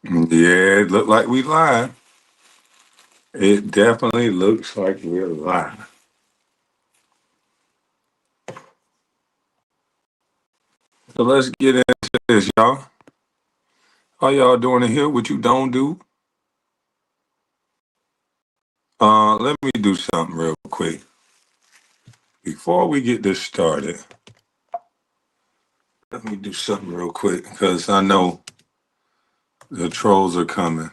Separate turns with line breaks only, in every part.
Yeah, it looked like we lying. It definitely looks like we're lying. So let's get into this, y'all. How y'all doing in here? What you don't do? Let me do something real quick. Before we get this started, let me do something real quick because I know the trolls are coming.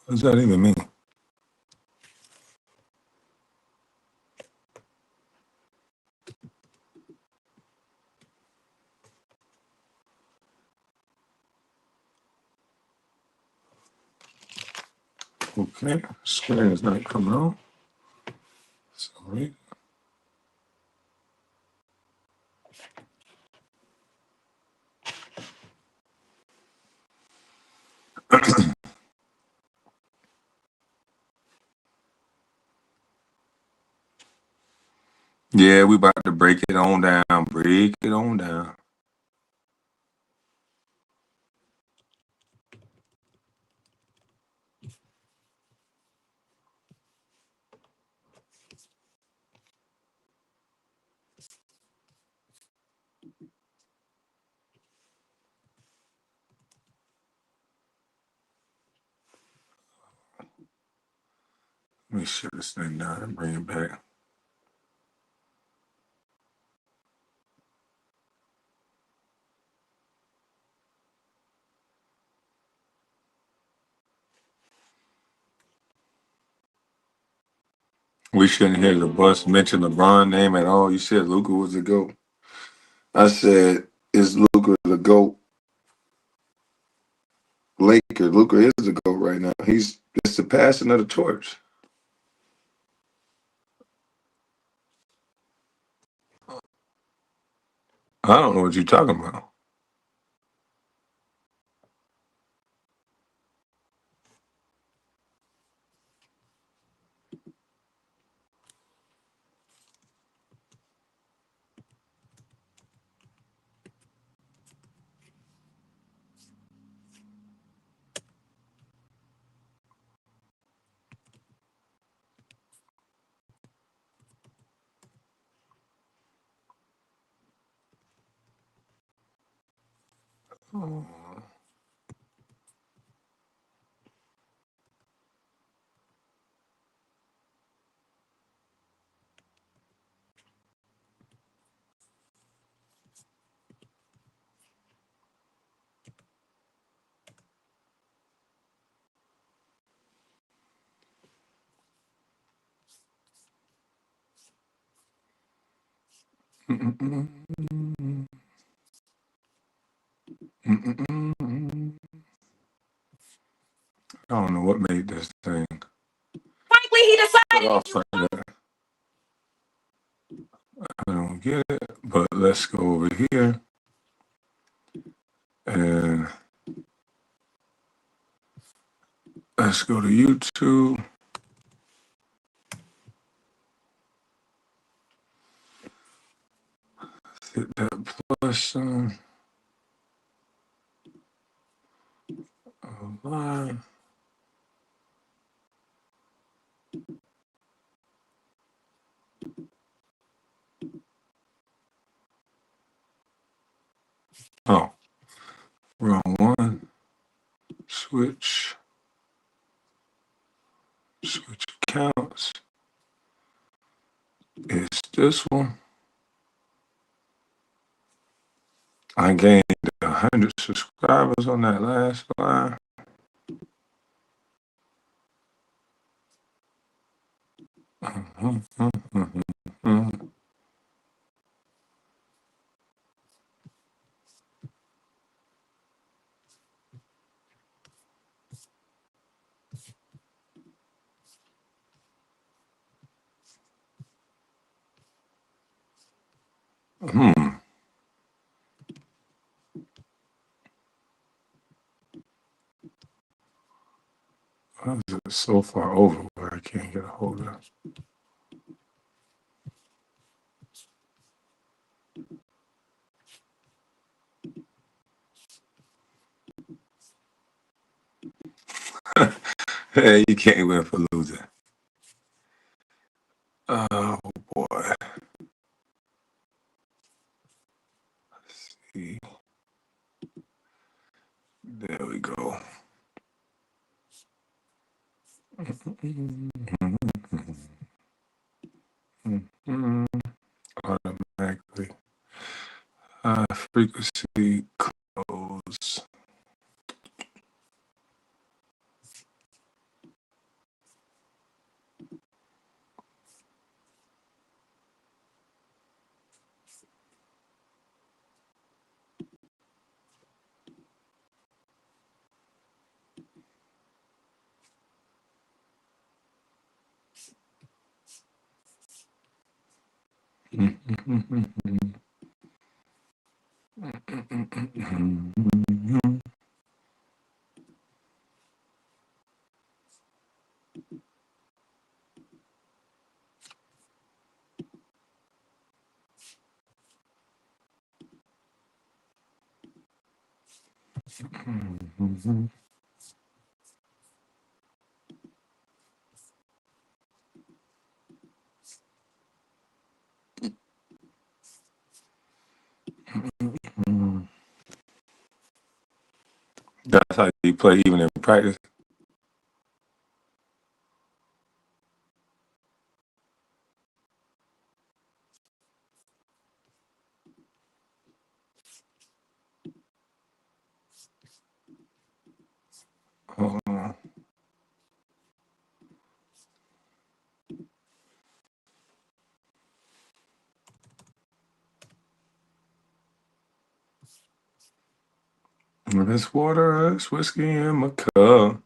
What does that even mean? Okay, screen is not coming on. Sorry. Yeah, we about to break it on down. Break it on down. Let me shut this thing down and bring it back. We shouldn't hear the bus mention LeBron name at all. You said Luca was the GOAT. I said, is Luca the GOAT? Laker. Luca is the GOAT right now. It's the passing of the torch. I don't know what you're talking about. Oh. Mm-mm-mm. Mm-mm-mm. I don't know what made this thing. Frankly, he decided. Off like that. I don't get it, but let's go over here and let's go to YouTube. Hit that plus sign. Line. Oh, wrong one. Switch accounts. It's this one. I gained 100 subscribers on that last line. Hmm. Why is it so far over where I can't get a hold of it? Hey, you can't win for losing. Oh boy. Let's see. There we go. Automatically. Frequency close. That's how you play even in practice. Uh, This water, it's whiskey in my cup.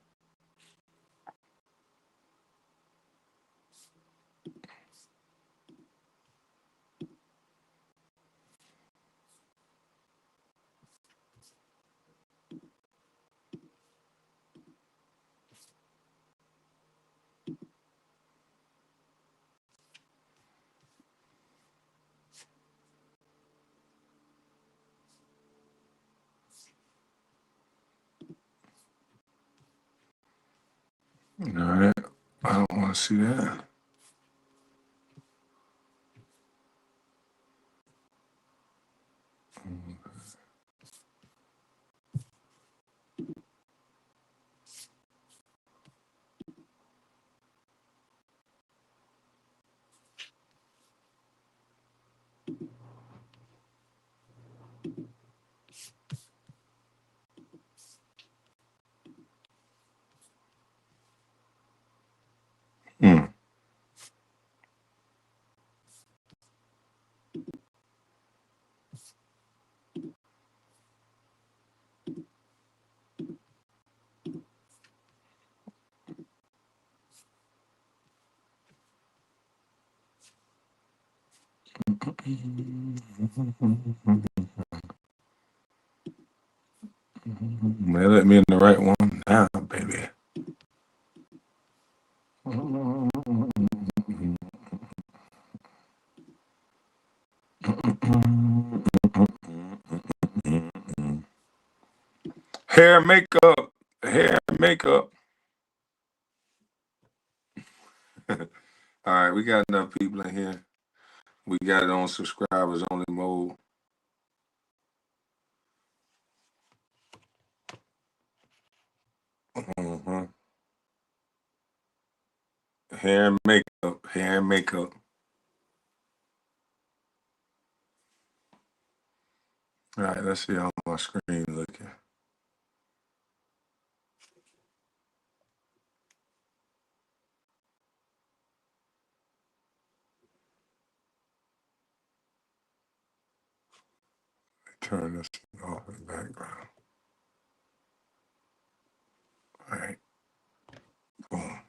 All right. I don't want to see that. Mm. They let me in the right one now, baby. Hair and makeup. Hair and makeup. All right, we got enough people in here. We got it on subscribers only mode. Uh-huh. Hair and makeup. Hair and makeup. All right, let's see how my screen looking. Turn this off in the background. All right, boom.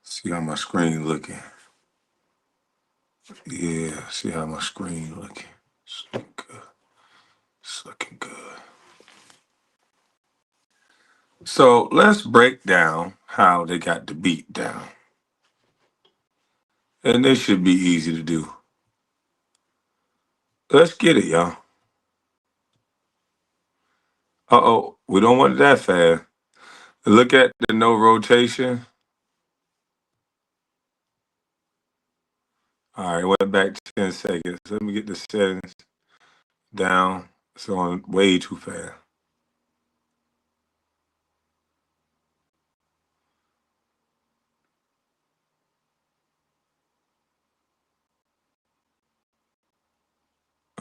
See how my screen looking. Yeah, see how my screen looking. It's looking good. It's looking good. So let's break down how they got the beat down. And this should be easy to do. Let's get it, y'all. Uh-oh, we don't want it that fast. Look at the no rotation. All right, went back 10 seconds. Let me get the settings down. It's on way too fast.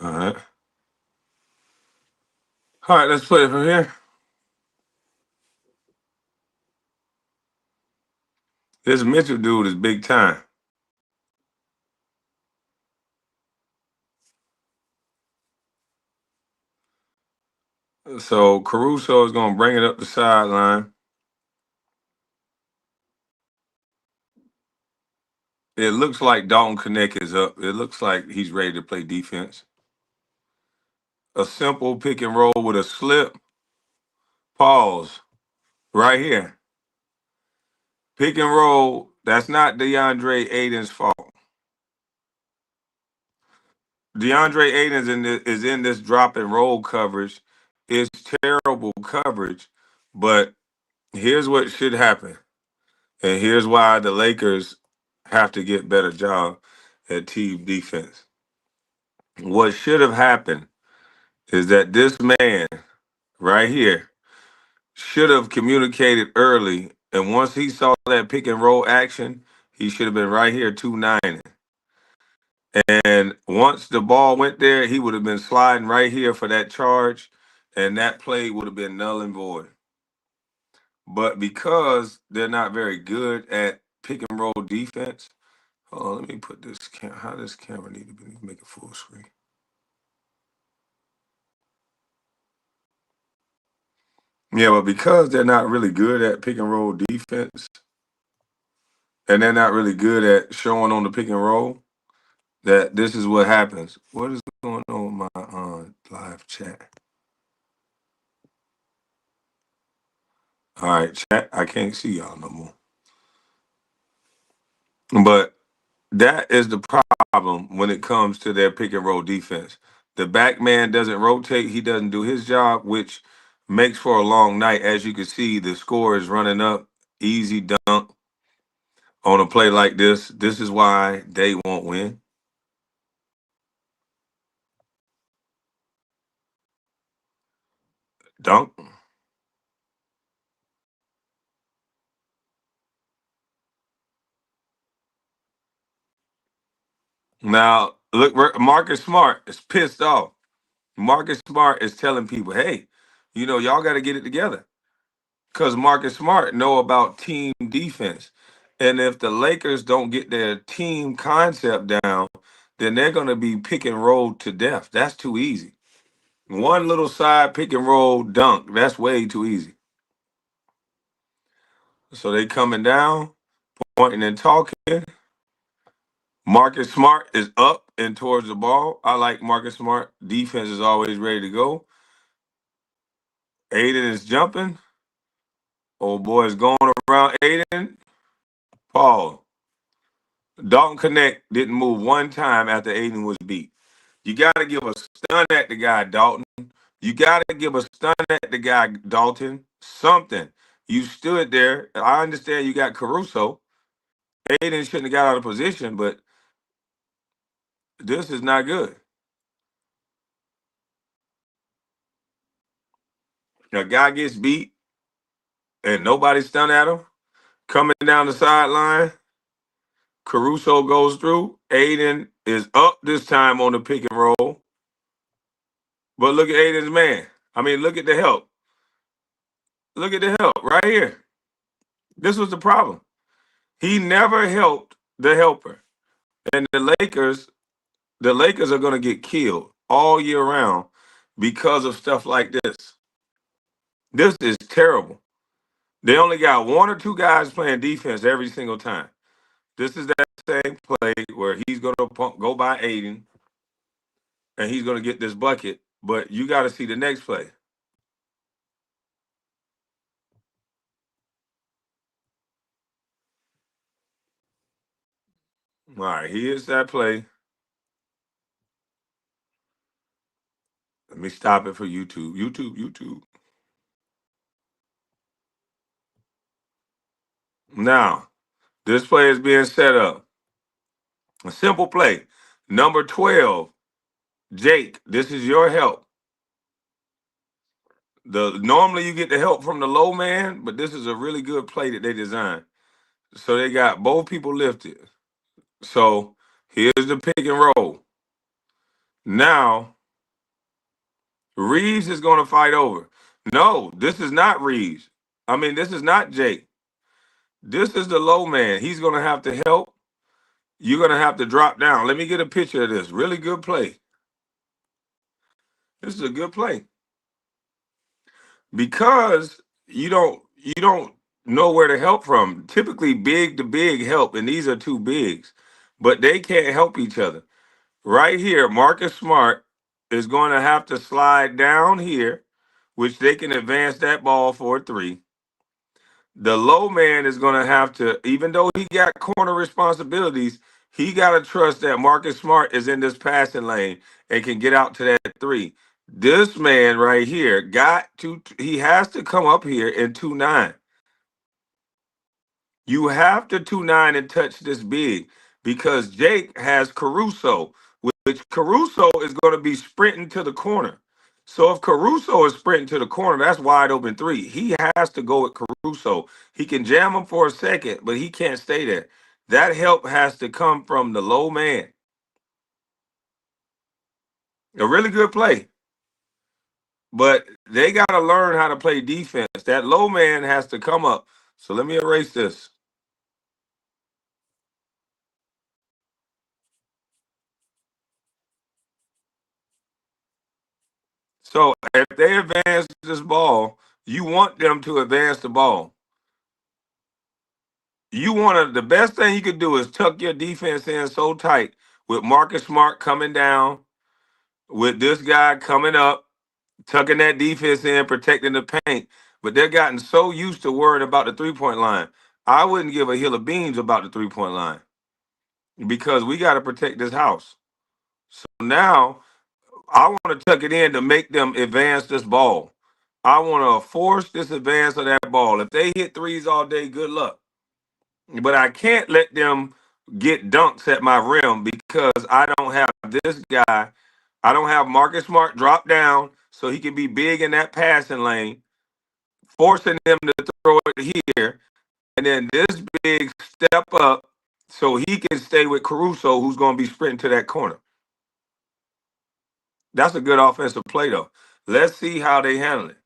All right. All right, let's play it from here. This Mitchell dude is big time. So Caruso is going to bring it up the sideline. It looks like Dalton Connect is up. It looks like he's ready to play defense. A simple pick and roll with a slip. Pause. Right here. Pick and roll. That's not DeAndre Aiden's fault. DeAndre Aiden is in this drop and roll coverage. It's terrible coverage, but here's what should happen. And here's why the Lakers have to get better job at team defense. What should have happened is that this man right here should have communicated early. And once he saw that pick and roll action, he should have been right here 2-9. And once the ball went there, he would have been sliding right here for that charge, and that play would have been null and void. But because they're not very good at pick and roll defense, hold on, let me put this how does camera need to be make it full screen? Yeah, but because they're not really good at pick and roll defense, and they're not really good at showing on the pick and roll, that this is what happens. What is going on with my live chat? All right, chat. I can't see y'all no more. But that is the problem when it comes to their pick and roll defense. The back man doesn't rotate, he doesn't do his job, which makes for a long night. As you can see, the score is running up, easy dunk on a play like this. This is why they won't win. Dunk. Now, look, Marcus Smart is pissed off. Marcus Smart is telling people, hey, y'all got to get it together. Because Marcus Smart know about team defense. And if the Lakers don't get their team concept down, then they're going to be pick and roll to death. That's too easy. One little side pick and roll dunk, that's way too easy. So they coming down, pointing and talking. Marcus Smart is up and towards the ball. I like Marcus Smart. Defense is always ready to go. Aiden is jumping. Old boy is going around Aiden. Paul. Dalton Connect didn't move one time after Aiden was beat. You got to give a stun at the guy, Dalton. You got to give a stun at the guy, Dalton. Something. You stood there. I understand you got Caruso. Aiden shouldn't have got out of position, but this is not good. A guy gets beat and nobody stunned at him. Coming down the sideline, Caruso goes through. Aiden is up this time on the pick and roll. But look at Aiden's man. I mean, look at the help. Look at the help right here. This was the problem. He never helped the helper. And the Lakers are going to get killed all year round because of stuff like this. This is terrible. They only got one or two guys playing defense every single time. This is that same play where he's going to go by Aiden and he's going to get this bucket. But you got to see the next play. All right, here's that play. Let me stop it for YouTube. YouTube. Now, this play is being set up. A simple play. Number 12, Jake, this is your help. Normally you get the help from the low man, but this is a really good play that they designed. So they got both people lifted. So here's the pick and roll. Now Reeves is going to fight over. No, this is not Reeves. I mean, this is not Jake. This is the low man. He's going to have to help. You're going to have to drop down. Let me get a picture of this. Really good play. This is a good play. Because you don't know where to help from. Typically big to big help, and these are two bigs, but they can't help each other. Right here, Marcus Smart is going to have to slide down here, which they can advance that ball for a three. The low man is going to have to, even though he got corner responsibilities, he got to trust that Marcus Smart is in this passing lane and can get out to that three. This man right here he has to come up here in 2-9. You have to 2-9 and touch this big because Jake has Caruso, which Caruso is going to be sprinting to the corner. So if Caruso is sprinting to the corner, that's wide open three. He has to go with Caruso. He can jam him for a second, but he can't stay there. That help has to come from the low man. A really good play. But they got to learn how to play defense. That low man has to come up. So let me erase this. So if they advance this ball, you want them to advance the ball. The best thing you could do is tuck your defense in so tight with Marcus Smart coming down, with this guy coming up, tucking that defense in, protecting the paint. But they're gotten so used to worrying about the 3-point line. I wouldn't give a hill of beans about the 3-point line because we got to protect this house. So now I want to tuck it in to make them advance this ball. I want to force this advance of that ball. If they hit threes all day, good luck. But I can't let them get dunks at my rim because I don't have this guy. I don't have Marcus Smart drop down so he can be big in that passing lane, forcing them to throw it here. And then this big step up so he can stay with Caruso, who's going to be sprinting to that corner. That's a good offensive play, though. Let's see how they handle it.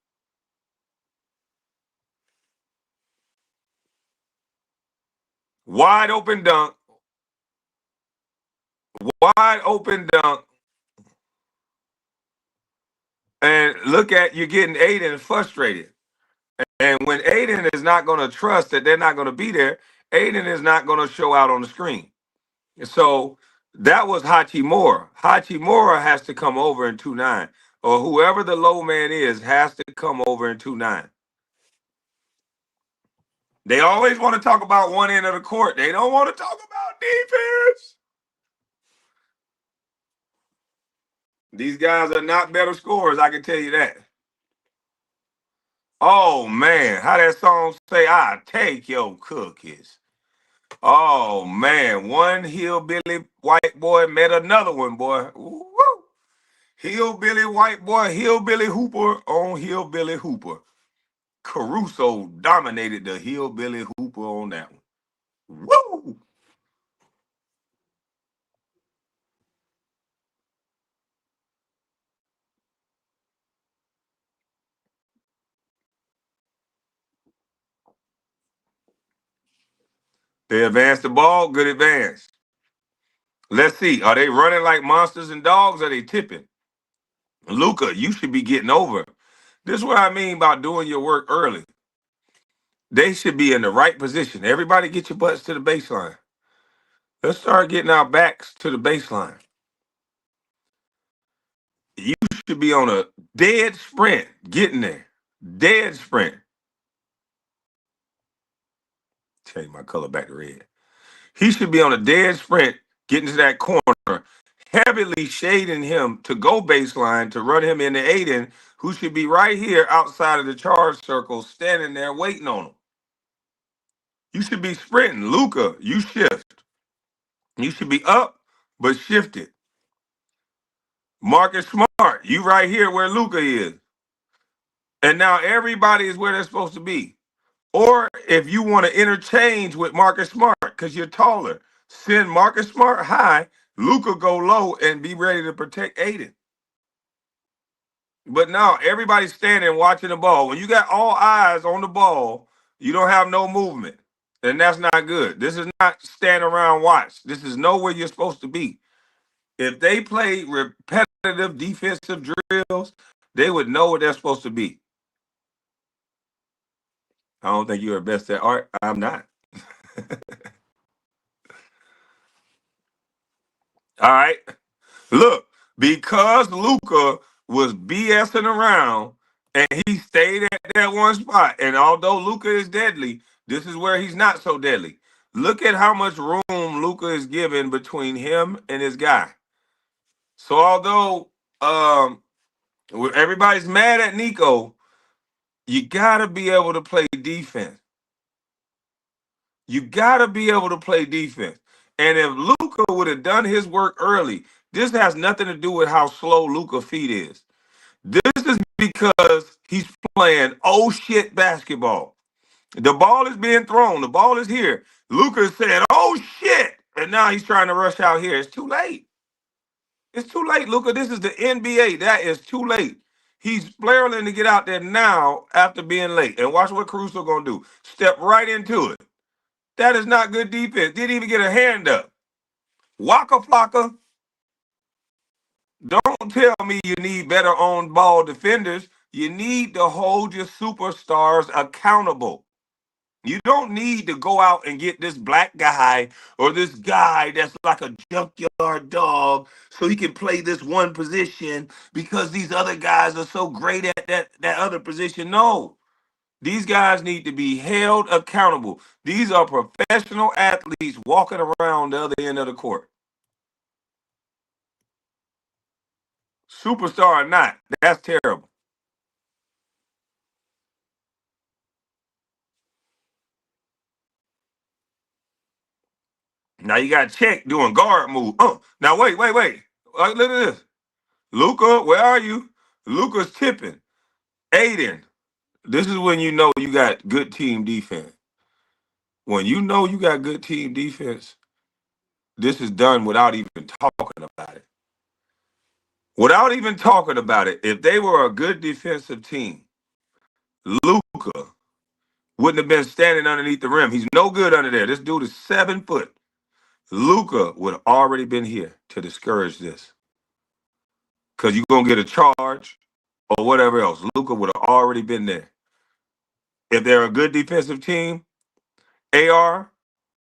Wide open dunk. Wide open dunk. And look at you're getting Aiden frustrated. And when Aiden is not going to trust that they're not going to be there, Aiden is not going to show out on the screen. So that was Hachimura. Hachimura has to come over in 2-9. Or whoever the low man is has to come over in 2-9. They always want to talk about one end of the court. They don't want to talk about defense. These guys are not better scorers, I can tell you that. Oh man, how that song say, I take your cookies. Oh man, one hillbilly white boy met another one, boy. Woo. Hillbilly white boy, hillbilly hooper on hillbilly hooper. Caruso dominated the hillbilly hooper on that one. Woo! They advanced the ball, good advance. Let's see. Are they running like monsters and dogs? Or are they tipping? Luca, you should be getting over. This is what I mean about doing your work early. They should be in the right position. Everybody get your butts to the baseline. Let's start getting our backs to the baseline. You should be on a dead sprint, getting there. Dead sprint. Change my color back to red. He should be on a dead sprint, getting to that corner, heavily shading him to go baseline to run him into Aiden, who should be right here outside of the charge circle, standing there waiting on him. You should be sprinting. Luca, you shift. You should be up, but shifted. Marcus Smart, you right here where Luca is. And now everybody is where they're supposed to be. Or if you want to interchange with Marcus Smart because you're taller, send Marcus Smart high, Luca go low and be ready to protect Aiden. But now everybody's standing watching the ball. When you got all eyes on the ball, you don't have no movement. And that's not good. This is not stand around watch. This is know where you're supposed to be. If they play repetitive defensive drills, they would know where they're supposed to be. I don't think you're best at art. I'm not. All right. Look, because Luca was BSing around and he stayed at that one spot, and although Luca is deadly, this is where he's not so deadly. Look at how much room Luca is given between him and his guy. So although everybody's mad at Nico, you gotta be able to play defense. You gotta be able to play defense. And if Luca would have done his work early, this has nothing to do with how slow Luca feet is. This is because he's playing oh shit basketball. The ball is being thrown. The ball is here. Luca is saying, oh shit. And now he's trying to rush out here. It's too late. It's too late, Luca. This is the NBA. That is too late. He's flailing to get out there now after being late. And watch what Caruso gonna do. Step right into it. That is not good defense. Didn't even get a hand up. Waka flocka. Don't tell me you need better on ball defenders. You need to hold your superstars accountable. You don't need to go out and get this black guy or this guy that's like a junkyard dog so he can play this one position because these other guys are so great at that other position. No. These guys need to be held accountable. These are professional athletes walking around the other end of the court. Superstar or not, that's terrible. Now you got Check doing guard move. Oh, now wait. Look at this. Luca, where are you? Luca's tipping. Aiden, this is when you know you got good team defense. When you know you got good team defense, this is done without even talking about it. Without even talking about it, if they were a good defensive team, Luca wouldn't have been standing underneath the rim. He's no good under there. This dude is 7 foot. Luca would have already been here to discourage this. Because you're going to get a charge or whatever else. Luca would have already been there. If they're a good defensive team, AR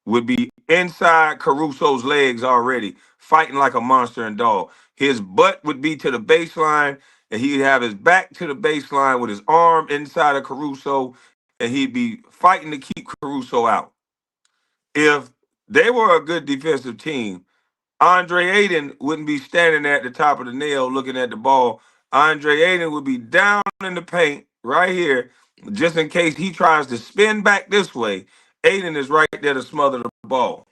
would be inside Caruso's legs already, fighting like a monster and dog. His butt would be to the baseline, and he'd have his back to the baseline with his arm inside of Caruso, and he'd be fighting to keep Caruso out. If they were a good defensive team, Andre Aiden wouldn't be standing at the top of the nail looking at the ball. Andre Aiden would be down in the paint right here, just in case he tries to spin back this way. Aiden is right there to smother the ball.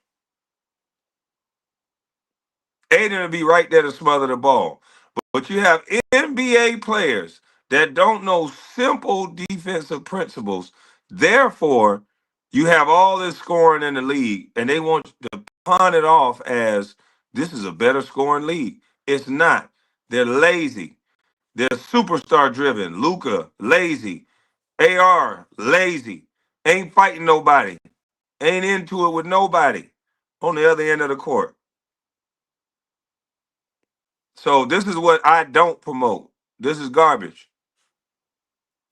Aiden will be right there to smother the ball. But you have NBA players that don't know simple defensive principles. Therefore, you have all this scoring in the league, and they want to pawn it off as this is a better scoring league. It's not. They're lazy. They're superstar driven. Luca, lazy. AR, lazy. Ain't fighting nobody. Ain't into it with nobody on the other end of the court. So this is what I don't promote. This is garbage.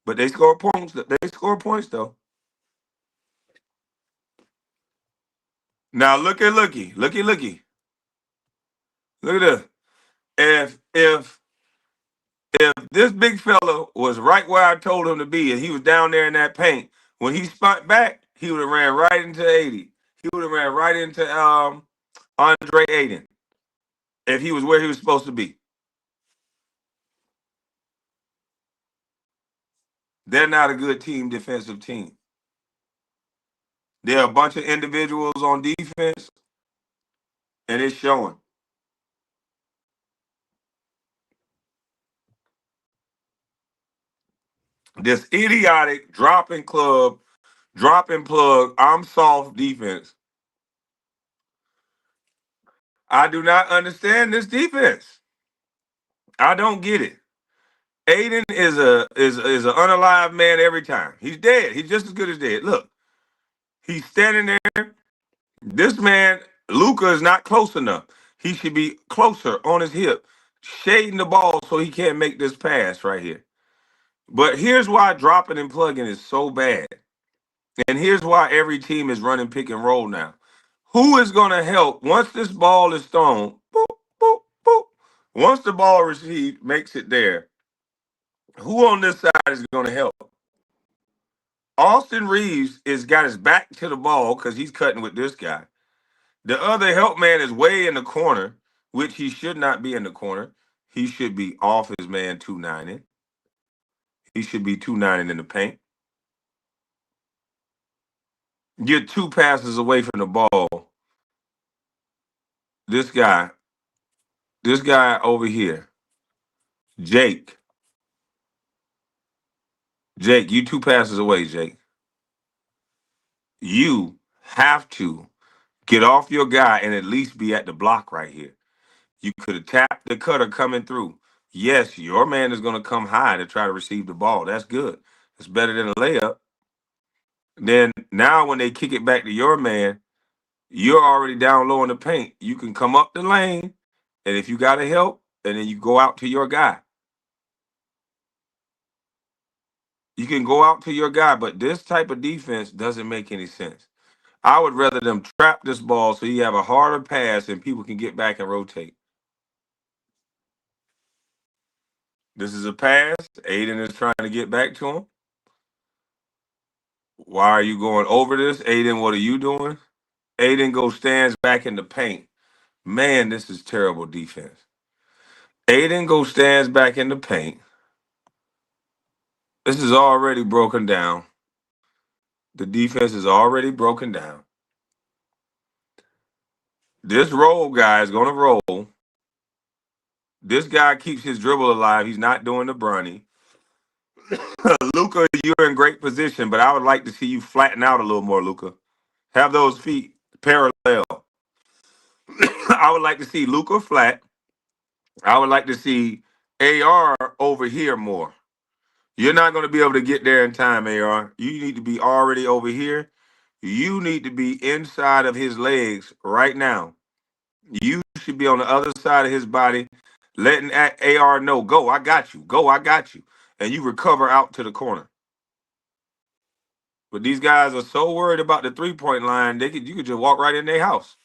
But they score points. They score points though. Now looky. Look at this. If this big fella was right where I told him to be, and he was down there in that paint, when he spot back, he would have ran right into 80. He would have ran right into Andre Aiden if he was where he was supposed to be. They're not a good team, defensive team. There are a bunch of individuals on defense, and it's showing. This idiotic dropping plug, I'm soft defense. I do not understand this defense. I don't get it. Aiden is an unalive man every time. He's dead. He's just as good as dead. Look, he's standing there. This man, Luka, is not close enough. He should be closer on his hip, shading the ball so he can't make this pass right here. But here's why dropping and plugging is so bad. And here's why every team is running pick and roll now. Who is going to help once this ball is thrown? Boop, boop, boop. Once the ball received, makes it there. Who on this side is going to help? Austin Reeves is got his back to the ball because he's cutting with this guy. The other help man is way in the corner, which he should not be in the corner. He should be off his man 290. He should be 290 in the paint. You're two passes away from the ball. This guy over here, Jake. Jake, you two passes away, Jake. You have to get off your guy and at least be at the block right here. You could have tapped the cutter coming through. Yes, your man is going to come high to try to receive the ball. That's good. It's better than a layup. Then now when they kick it back to your man, you're already down low in the paint. You can come up the lane, and if you got to help, and then you go out to your guy. You can go out to your guy, but this type of defense doesn't make any sense. I would rather them trap this ball so you have a harder pass and people can get back and rotate. This is a pass. Aiden is trying to get back to him. Why are you going over this? Aiden, what are you doing? Aiden goes stands back in the paint. Man, this is terrible defense. Aiden goes stands back in the paint. This is already broken down. The defense is already broken down. This roll guy is going to roll. This guy keeps his dribble alive. He's not doing the Bronny. Luka, you're in great position, but I would like to see you flatten out a little more, Luka. Have those feet parallel. I would like to see Luka flat. I would like to see AR over here more. You're not going to be able to get there in time, AR. You need to be already over here. You need to be inside of his legs right now. You should be on the other side of his body, letting AR know, go, I got you. Go, I got you. And you recover out to the corner. But these guys are so worried about the 3-point line, you could just walk right in their house.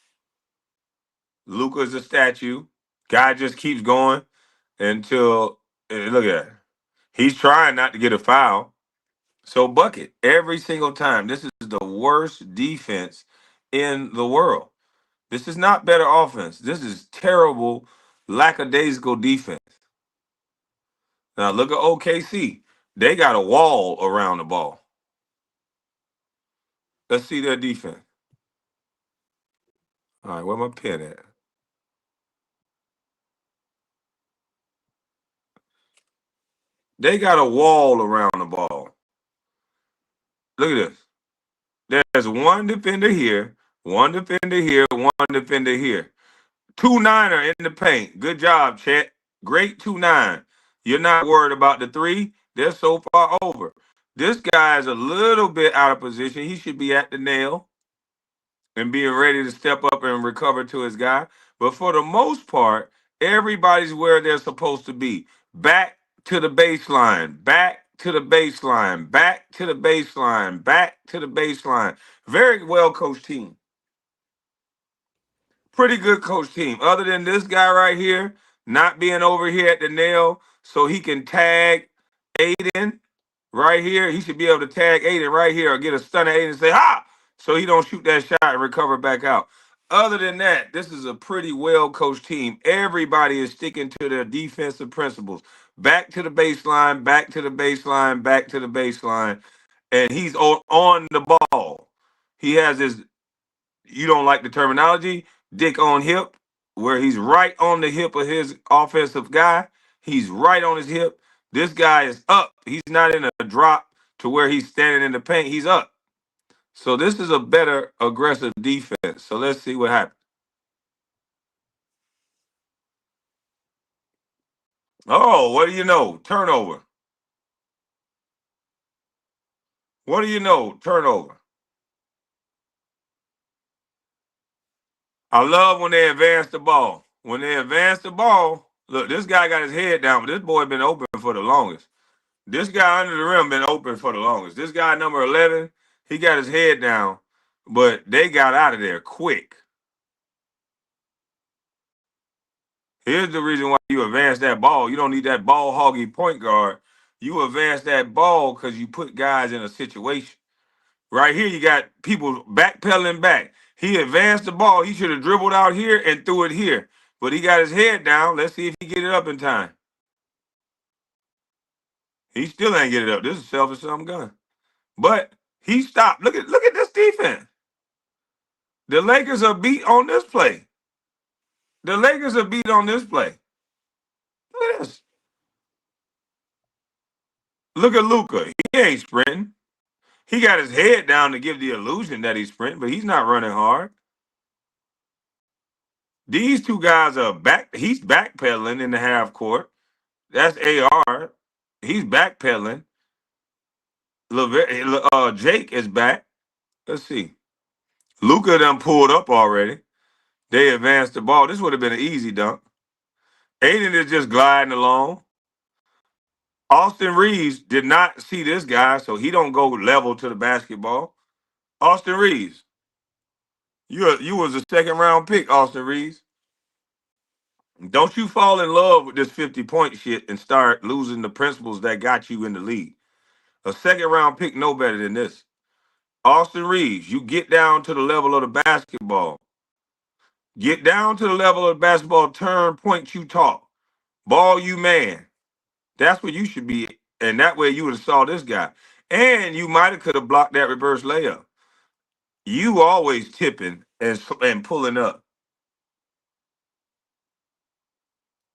Luka's a statue. Guy just keeps going until look at it. He's trying not to get a foul. So bucket every single time. This is the worst defense in the world. This is not better offense. This is terrible, lackadaisical defense. Now look at OKC. They got a wall around the ball. Let's see their defense. All right, where my pen at? They got a wall around the ball. Look at this. There's one defender here, one defender here, one defender here. 2-9er in the paint. Good job, Chet. Great 2-9. You're not worried about the three. They're so far over. This guy is a little bit out of position. He should be at the nail and being ready to step up and recover to his guy. But for the most part, everybody's where they're supposed to be. Back to the baseline, back to the baseline, back to the baseline, back to the baseline. Very well coached team. Pretty good coach team. Other than this guy right here not being over here at the nail so he can tag Aiden right here. He should be able to tag Aiden right here or get a stun at Aiden and say, ha! So he don't shoot that shot and recover back out. Other than that, this is a pretty well coached team. Everybody is sticking to their defensive principles. Back to the baseline, back to the baseline, back to the baseline. And he's on the ball. He has this, you don't like the terminology, dick on hip, where he's right on the hip of his offensive guy. He's right on his hip. This guy is up. He's not in a drop to where he's standing in the paint. He's up. So this is a better aggressive defense. So let's see what happens. Oh, what do you know? Turnover. What do you know? Turnover. I love when they advance the ball. When they advance the ball, look, this guy got his head down, but this boy been open for the longest. This guy under the rim been open for the longest. This guy number 11, he got his head down, but they got out of there quick. Here's the reason why you advance that ball. You don't need that ball hoggy point guard. You advance that ball because you put guys in a situation. Right here, you got people backpedaling back. He advanced the ball. He should have dribbled out here and threw it here. But he got his head down. Let's see if he get it up in time. He still ain't get it up. This is selfish some gun. But he stopped. Look at this defense. The Lakers are beat on this play. The Lakers are beat on this play. Look at this. Look at Luka. He ain't sprinting. He got his head down to give the illusion that he's sprinting, but he's not running hard. These two guys are back. He's backpedaling in the half court. That's AR. He's backpedaling. Jake is back. Let's see. Luka done pulled up already. They advanced the ball. This would have been an easy dunk. Aiden is just gliding along. Austin Reeves did not see this guy, so he don't go level to the basketball. Austin Reeves, you was a second round pick, Austin Reeves. Don't you fall in love with this 50-point shit and start losing the principles that got you in the league. A second round pick no better than this. Austin Reeves, you get down to the level of the basketball. Get down to the level of the basketball, turn, point, you talk. Ball, you man. That's what you should be. And that way you would have saw this guy. And you might have could have blocked that reverse layup. You always tipping and pulling up.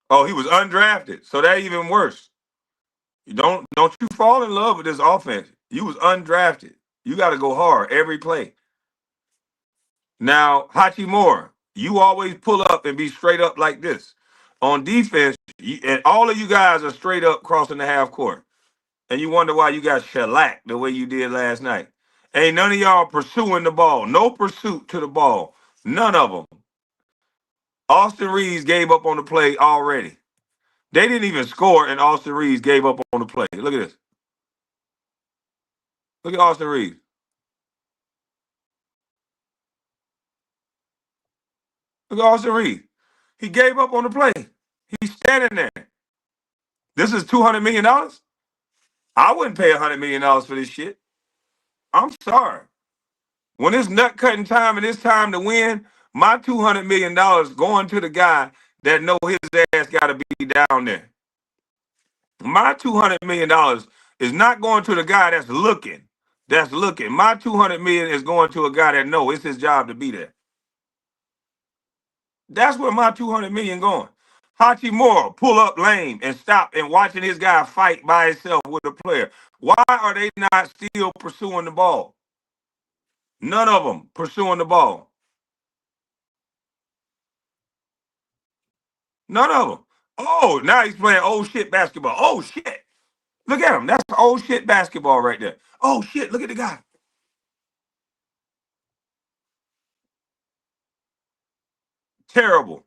Oh, he was undrafted. So that even worse. Don't you fall in love with this offense. You was undrafted. You got to go hard every play. Now, Hachimura, you always pull up and be straight up like this. On defense, and all of you guys are straight up crossing the half court. And you wonder why you got shellacked the way you did last night. Ain't none of y'all pursuing the ball. No pursuit to the ball. None of them. Austin Reeves gave up on the play already. They didn't even score, and Austin Reeves gave up on the play. Look at this. Look at Austin Reeves. Look at Austin Reeves. He gave up on the play. He's standing there. This is $200 million? I wouldn't pay $100 million for this shit. I'm sorry. When it's nut cutting time and it's time to win, my $200 million going to the guy that know his ass got to be down there. My $200 million is not going to the guy that's looking. That's looking. My $200 million is going to a guy that know it's his job to be there. That's where my $200 million going. Hachimura pull up lame and stop and watching his guy fight by himself with a player. Why are they not still pursuing the ball? None of them pursuing the ball. None of them. Oh, now he's playing old shit basketball. Oh shit. Look at him. That's old shit basketball right there. Oh shit. Look at the guy. Terrible.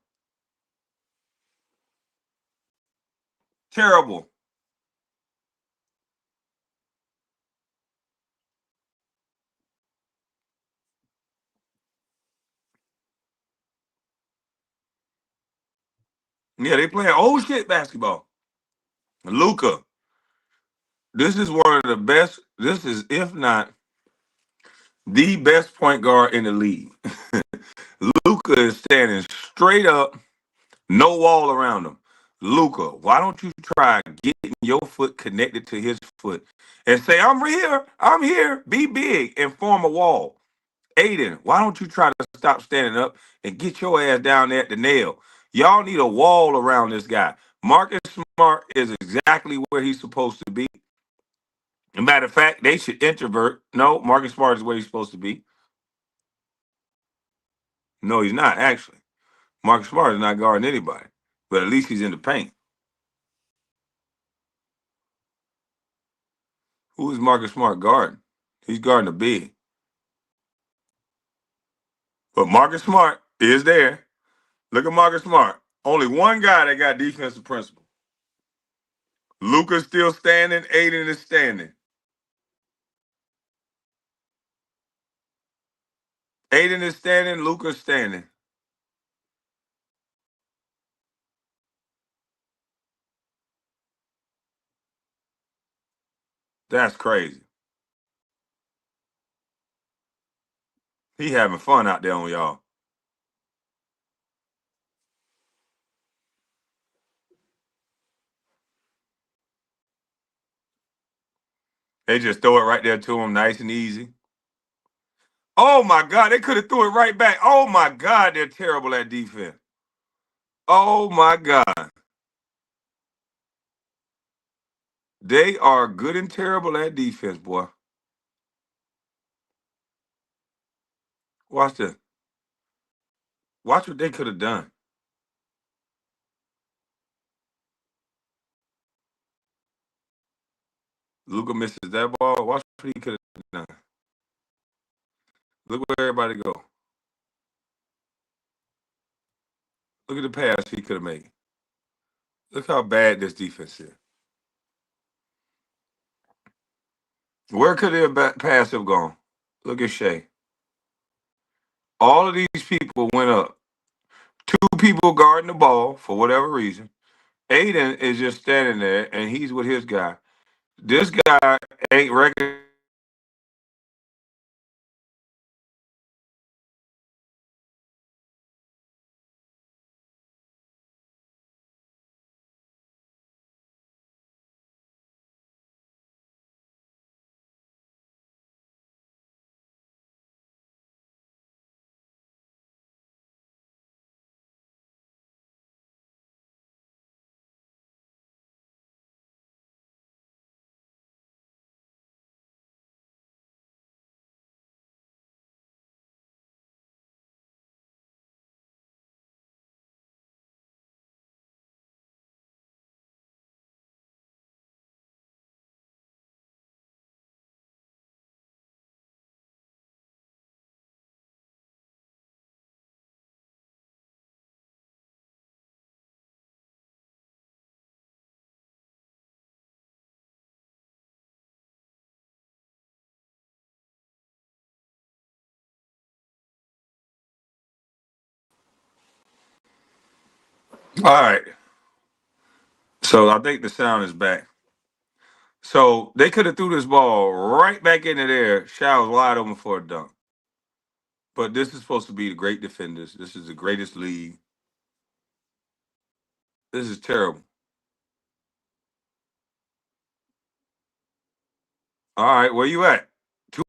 Terrible. Yeah, they playing old shit basketball. Luka. This is one of the best. This is, if not the best point guard in the league. Luka is standing straight up, no wall around him. Luka, why don't you try getting your foot connected to his foot and say, I'm here, be big, and form a wall. Aiden, why don't you try to stop standing up and get your ass down there at the nail? Y'all need a wall around this guy. Marcus Smart is exactly where he's supposed to be. As a matter of fact, they should introvert. No, Marcus Smart is where he's supposed to be. No, he's not, actually. Marcus Smart is not guarding anybody, but at least he's in the paint. Who is Marcus Smart guarding? He's guarding a big. But Marcus Smart is there. Look at Marcus Smart. Only one guy that got defensive principle. Luka's still standing. Aiden is standing. Aiden is standing. Luka's standing. That's crazy. He having fun out there on y'all. They just throw it right there to him, nice and easy. Oh my God, they could have threw it right back. Oh my God, they're terrible at defense. Oh my God. They are good and terrible at defense, boy. Watch this. Watch what they could have done. Luka misses that ball. Watch what he could have done. Look where everybody go. Look at the pass he could have made. Look how bad this defense is. Where could their pass have gone? Look at Shea. All of these people went up. Two people guarding the ball for whatever reason. Aiden is just standing there, and he's with his guy. This guy ain't regular. All right. So I think the sound is back. So they could have threw this ball right back into there. Shao was wide open for a dunk. But this is supposed to be the great defenders. This is the greatest league. This is terrible. All right, where you at?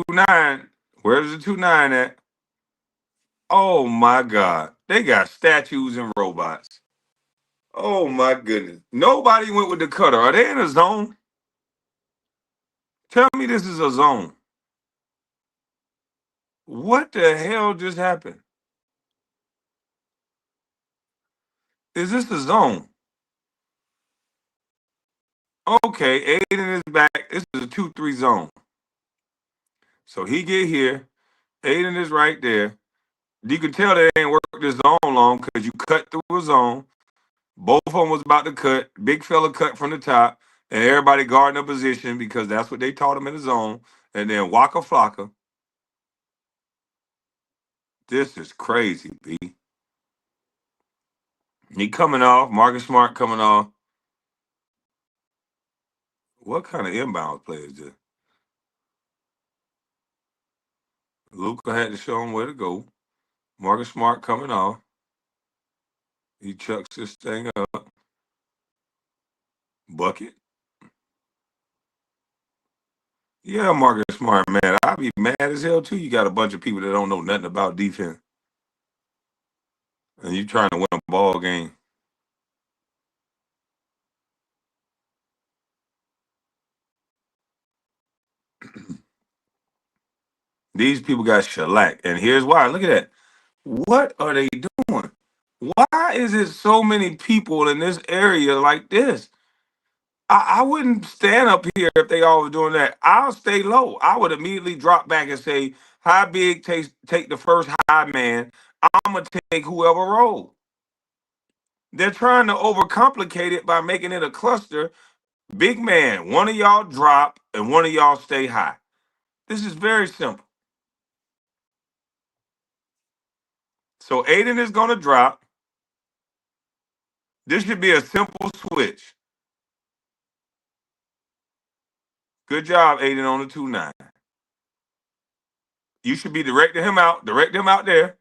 2-9. Where's the 2-9 at? Oh my God. They got statues and robots. Oh my goodness. Nobody went with the cutter. Are they in a zone? Tell me this is a zone. What the hell just happened? Is this a zone? Okay, Aiden is back. This is a 2-3 zone. So he get here. Aiden is right there. You can tell they ain't worked this zone long because you cut through a zone. Both of them was about to cut. Big fella cut from the top. And everybody guarding a position because that's what they taught him in the zone. And then Waka Flocka. This is crazy, B. He coming off. Marcus Smart coming off. What kind of inbound play is this? Luca had to show him where to go. Marcus Smart coming off. He chucks this thing up. Bucket. Yeah, Marcus smart, man. I'd be mad as hell too. You got a bunch of people that don't know nothing about defense, and you trying to win a ball game. These people got shellacked, and here's why. Look at that. What are they doing? Why is it so many people in this area like this? I wouldn't stand up here if they all were doing that. I'll stay low. I would immediately drop back and say, "High big, take the first high man. I'm gonna take whoever roll." They're trying to overcomplicate it by making it a cluster. Big man, one of y'all drop and one of y'all stay high. This is very simple. So Aiden is gonna drop. This should be a simple switch. Good job, Aiden, on the 2-9. You should be directing him out. Direct him out there.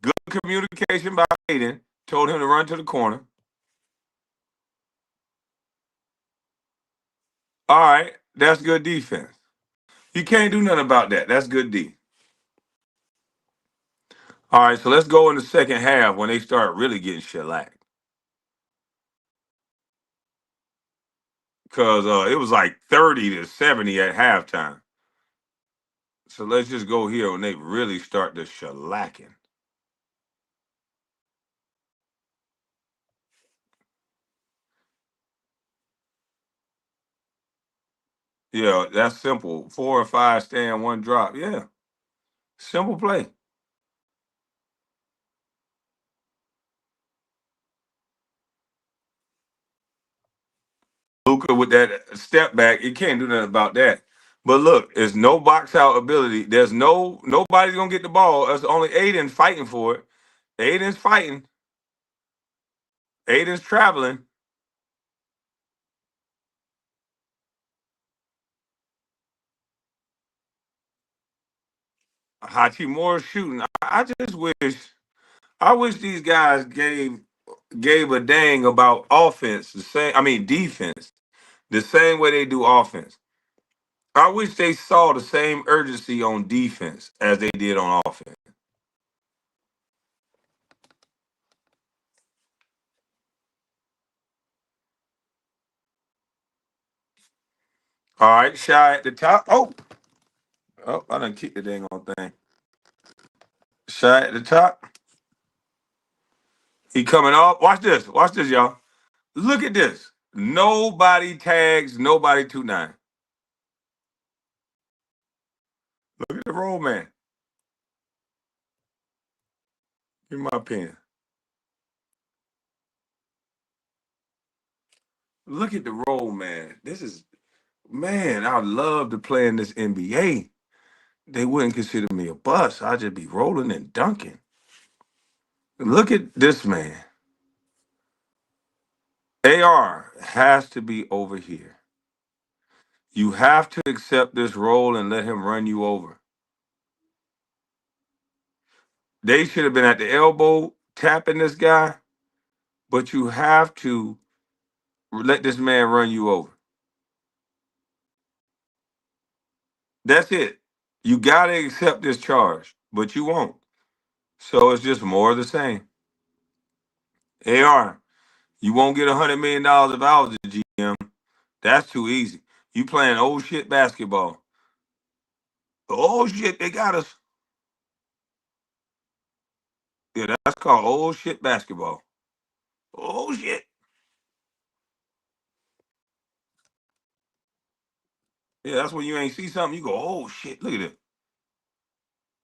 Good communication by Aiden. Told him to run to the corner. All right, that's good defense. You can't do nothing about that. That's good D. All right, so let's go in the second half when they start really getting shellacked. Because it was like 30-70 at halftime. So let's just go here when they really start the shellacking. Yeah, that's simple. 4 or 5 stand, 1 drop. Yeah, simple play. Luca with that step back, you can't do nothing about that. But look, there's no box out ability. There's nobody's gonna get the ball. That's only Aiden fighting for it. Aiden's fighting. Aiden's traveling. Hachimura shooting. I wish these guys gave a dang about offense. Defense. The same way they do offense. I wish they saw the same urgency on defense as they did on offense. All right, Shy at the top. Oh, I done kicked the dang on thing. Shy at the top. He coming off. Watch this. Watch this, y'all. Look at this. Nobody tags, nobody 2-9. Look at the roll man. Give me my pen. Look at the roll man. Man, I love to play in this NBA. They wouldn't consider me a bust. I'd just be rolling and dunking. Look at this man. AR has to be over here. You have to accept this role and let him run you over. They should have been at the elbow tapping this guy, but you have to let this man run you over. That's it. You got to accept this charge, but you won't. So it's just more of the same. AR, you won't get $100 million if I was the GM. That's too easy. You playing old shit basketball. Oh shit, they got us. Yeah, that's called old shit basketball. Oh shit. Yeah, that's when you ain't see something. You go, oh shit, look at it.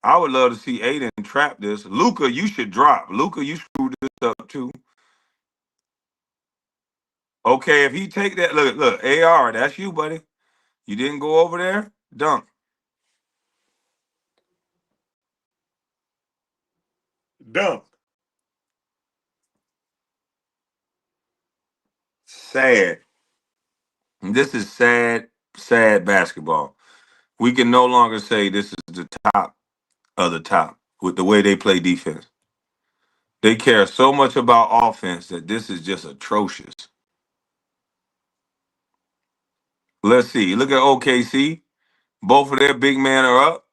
I would love to see Aiden trap this. Luca, you should drop. Luca, you screwed this up too. Okay, if he take that, look, AR, that's you, buddy. You didn't go over there. Dunk. Dunk. Sad. This is sad, sad basketball. We can no longer say this is the top of the top with the way they play defense. They care so much about offense that this is just atrocious. Let's see. Look at OKC. Both of their big men are up.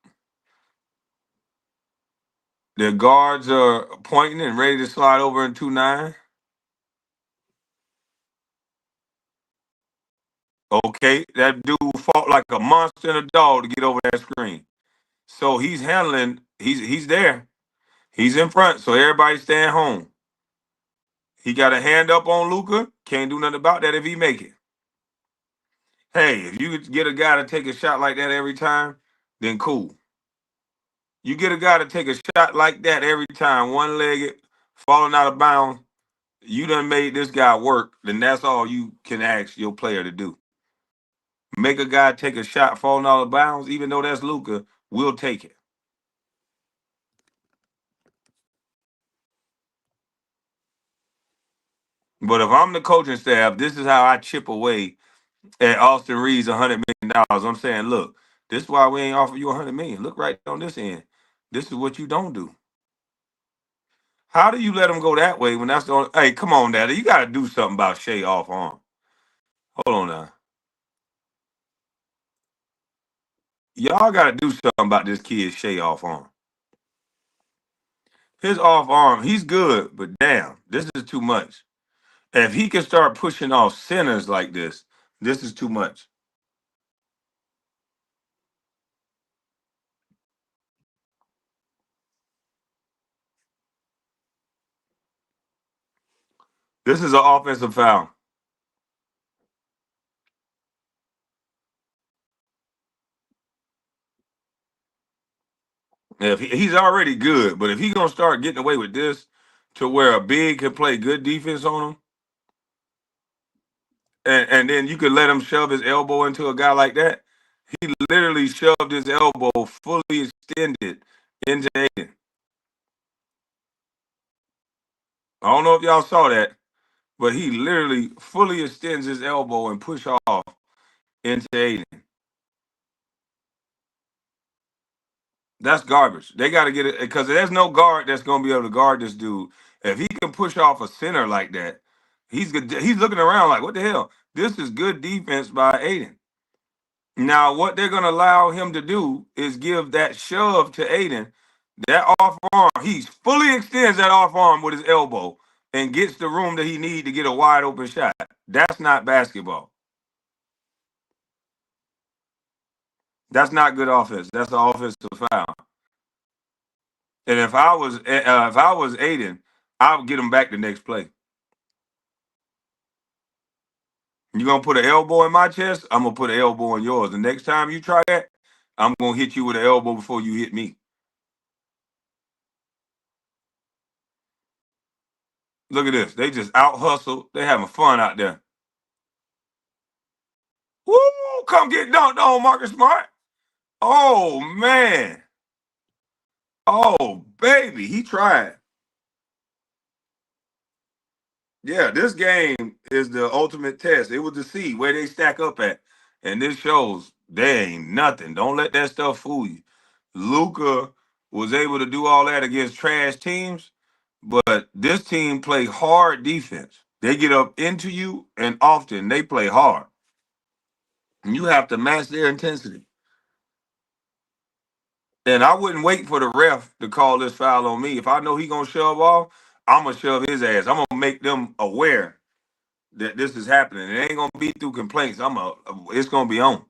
Their guards are pointing and ready to slide over in 2-9. Okay, that dude fought like a monster and a dog to get over that screen. So he's handling. He's there. He's in front. So everybody's staying home. He got a hand up on Luca. Can't do nothing about that if he make it. Hey, if you could get a guy to take a shot like that every time, then cool. You get a guy to take a shot like that every time, one legged, falling out of bounds, you done made this guy work, then that's all you can ask your player to do. Make a guy take a shot falling out of bounds, even though that's Luca, we'll take it. But if I'm the coaching staff, this is how I chip away at Austin Reed's $100 million. I'm saying, look, this is why we ain't offer you $100 million. Look right on this end. This is what you don't do. How do you let him go that way when that's the only? Hey, come on, Daddy. You got to do something about Shea off arm. Hold on now. Y'all got to do something about this kid Shea off arm. His off arm, he's good, but damn, this is too much. If he can start pushing off centers like this is too much. This is an offensive foul. If he's already good, but if he's gonna start getting away with this, to where a big can play good defense on him, and then you could let him shove his elbow into a guy like that. He literally shoved his elbow fully extended into Aiden. I don't know if y'all saw that, but he literally fully extends his elbow and push off into Aiden. That's garbage. They got to get it because there's no guard that's going to be able to guard this dude. If he can push off a center like that, he's good. He's looking around like, what the hell? This is good defense by Aiden. Now, what they're going to allow him to do is give that shove to Aiden, that off arm. He fully extends that off arm with his elbow and gets the room that he needs to get a wide open shot. That's not basketball. That's not good offense. That's an offensive foul. And if I was Aiden, I would get him back the next play. You gonna put an elbow in my chest? I'm gonna put an elbow in yours. The next time you try that, I'm gonna hit you with an elbow before you hit me. Look at this. They just out hustle. They having fun out there. Woo! Come get dunked on, Marcus Smart. Oh man. Oh baby, he tried. Yeah, this game is the ultimate test. It was to see where they stack up at. And this shows they ain't nothing. Don't let that stuff fool you. Luca was able to do all that against trash teams, but this team play hard defense. They get up into you, and often they play hard. And you have to match their intensity. And I wouldn't wait for the ref to call this foul on me. If I know he gonna shove off, I'm gonna shove his ass. I'm gonna make them aware that this is happening. It ain't gonna be through complaints. It's gonna be on.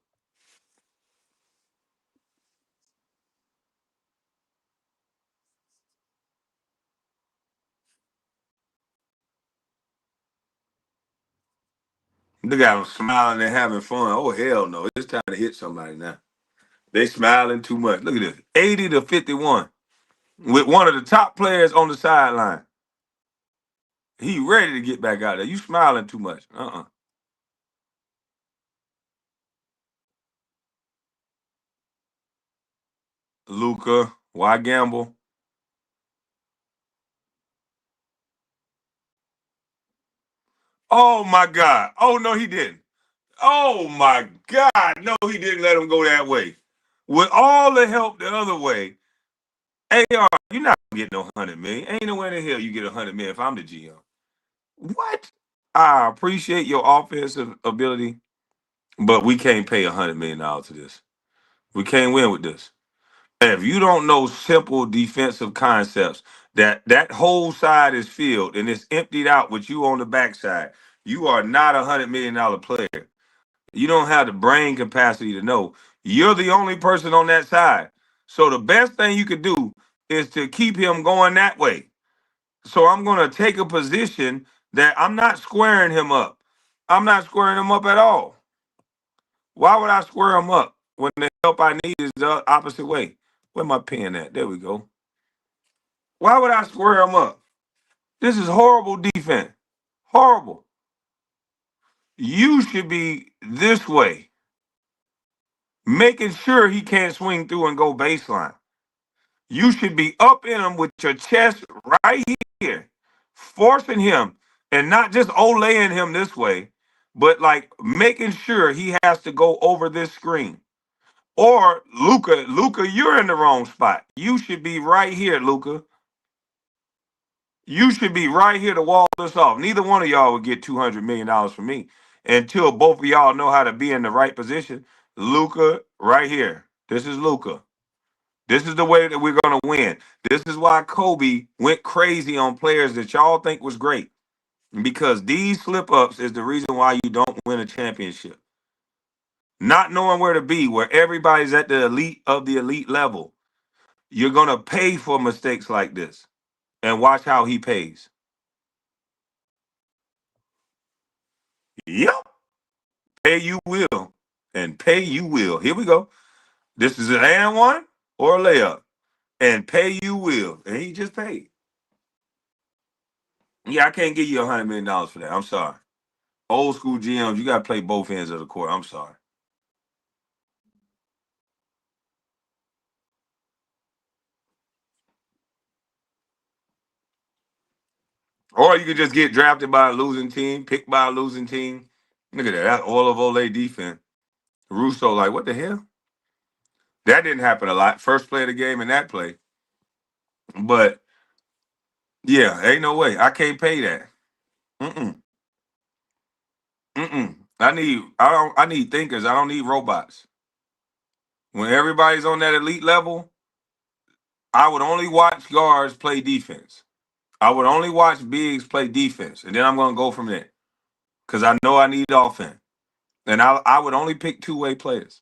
Look at them smiling and having fun. Oh hell no! It's time to hit somebody now. They smiling too much. Look at this, 80-51, with one of the top players on the sideline. He ready to get back out there. You smiling too much. Luca, why gamble? Oh my God. Oh no, he didn't. Oh my God. No, he didn't let him go that way. With all the help the other way, AR, you're not getting no 100 million. Ain't no way in the hell you get 100 million if I'm the GM. What? I appreciate your offensive ability. But we can't pay $100 million to this. We can't win with this. If you don't know simple defensive concepts, that whole side is filled and it's emptied out with you on the backside, you are not $100 million player. You don't have the brain capacity to know. You're the only person on that side. So the best thing you could do is to keep him going that way. So I'm going to take a position that I'm not squaring him up. I'm not squaring him up at all. Why would I square him up when the help I need is the opposite way? Where my pen at? There we go. Why would I square him up? This is horrible defense. Horrible. You should be this way, making sure he can't swing through and go baseline. You should be up in him with your chest right here, forcing him and not just olaying him this way, but like making sure he has to go over this screen. Or Luca, you're in the wrong spot. You should be right here, Luca. You should be right here to wall this off. Neither one of y'all would get $200 million from me until both of y'all know how to be in the right position. Luca, right here. This is Luca. This is the way that we're going to win. This is why Kobe went crazy on players that y'all think was great. Because these slip ups is the reason why you don't win a championship. Not knowing where to be, where everybody's at the elite of the elite level. You're going to pay for mistakes like this. And watch how he pays. Yep. Pay you will. And pay you will. Here we go. This is an and one or a layup. And pay you will. And he just paid. Yeah, I can't give you $100 million for that. I'm sorry. Old school GMs, you got to play both ends of the court. I'm sorry. Or you could just get drafted by a losing team, picked by a losing team. Look at that. That's all of Olay defense. Russo, like, what the hell? That didn't happen a lot. First play of the game in that play. But yeah, ain't no way. I can't pay that. Mm-mm. Mm-mm. I need thinkers. I don't need robots. When everybody's on that elite level, I would only watch guards play defense. I would only watch bigs play defense. And then I'm gonna go from there. Because I know I need offense. And I would only pick two-way players.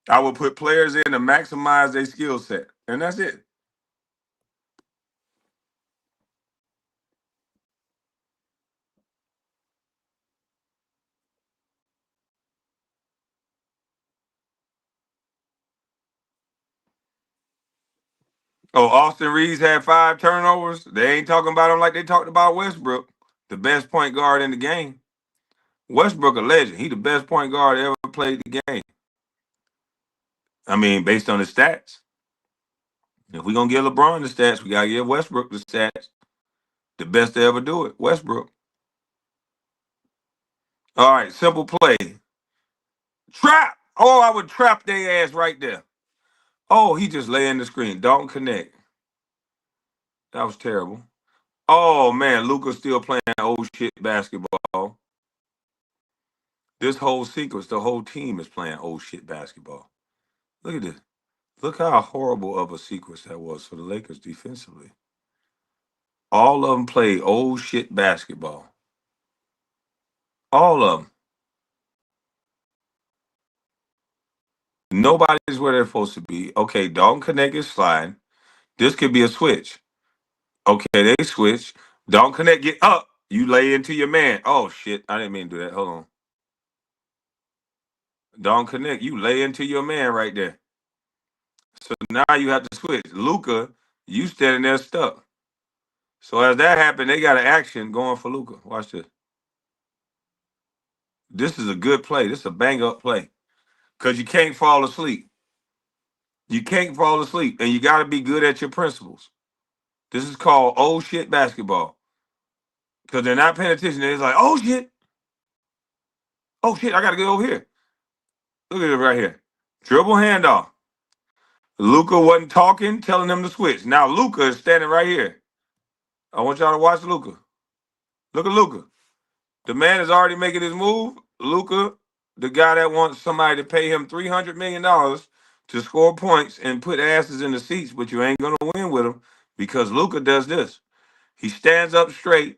I would put players in to maximize their skill set. And that's it. Oh, Austin Reeves had 5 turnovers. They ain't talking about him like they talked about Westbrook, the best point guard in the game. Westbrook a legend. He the best point guard ever played the game. I mean, based on the stats. If we're gonna give LeBron the stats, we gotta give Westbrook the stats. The best to ever do it, Westbrook. All right, simple play. Trap. Oh, I would trap their ass right there. Oh, he just lay in the screen. Don't connect. That was terrible. Oh man, Luca's still playing old shit basketball. This whole sequence, the whole team is playing old shit basketball. Look at this. Look how horrible of a sequence that was for the Lakers defensively. All of them play old shit basketball. All of them. Nobody's where they're supposed to be. Okay, Dalton Connect is sliding. This could be a switch. Okay, they switch. Dalton Connect get up. You lay into your man. Oh shit, I didn't mean to do that. Hold on. Dalton Connect, you lay into your man right there. So now you have to switch. Luca, you standing there stuck. So as that happened, they got an action going for Luca. Watch this. This is a good play. This is a bang up play. Because you can't fall asleep. You can't fall asleep. And you got to be good at your principles. This is called old shit basketball. Because they're not paying attention. They're like, oh shit. Oh shit, I got to get over here. Look at it right here. Dribble handoff. Luca wasn't talking, telling them to switch. Now Luca is standing right here. I want y'all to watch Luca. Look at Luca. The man is already making his move. Luca The guy that wants somebody to pay him $300 million to score points and put asses in the seats, but you ain't gonna win with him because Luka does this. He stands up straight.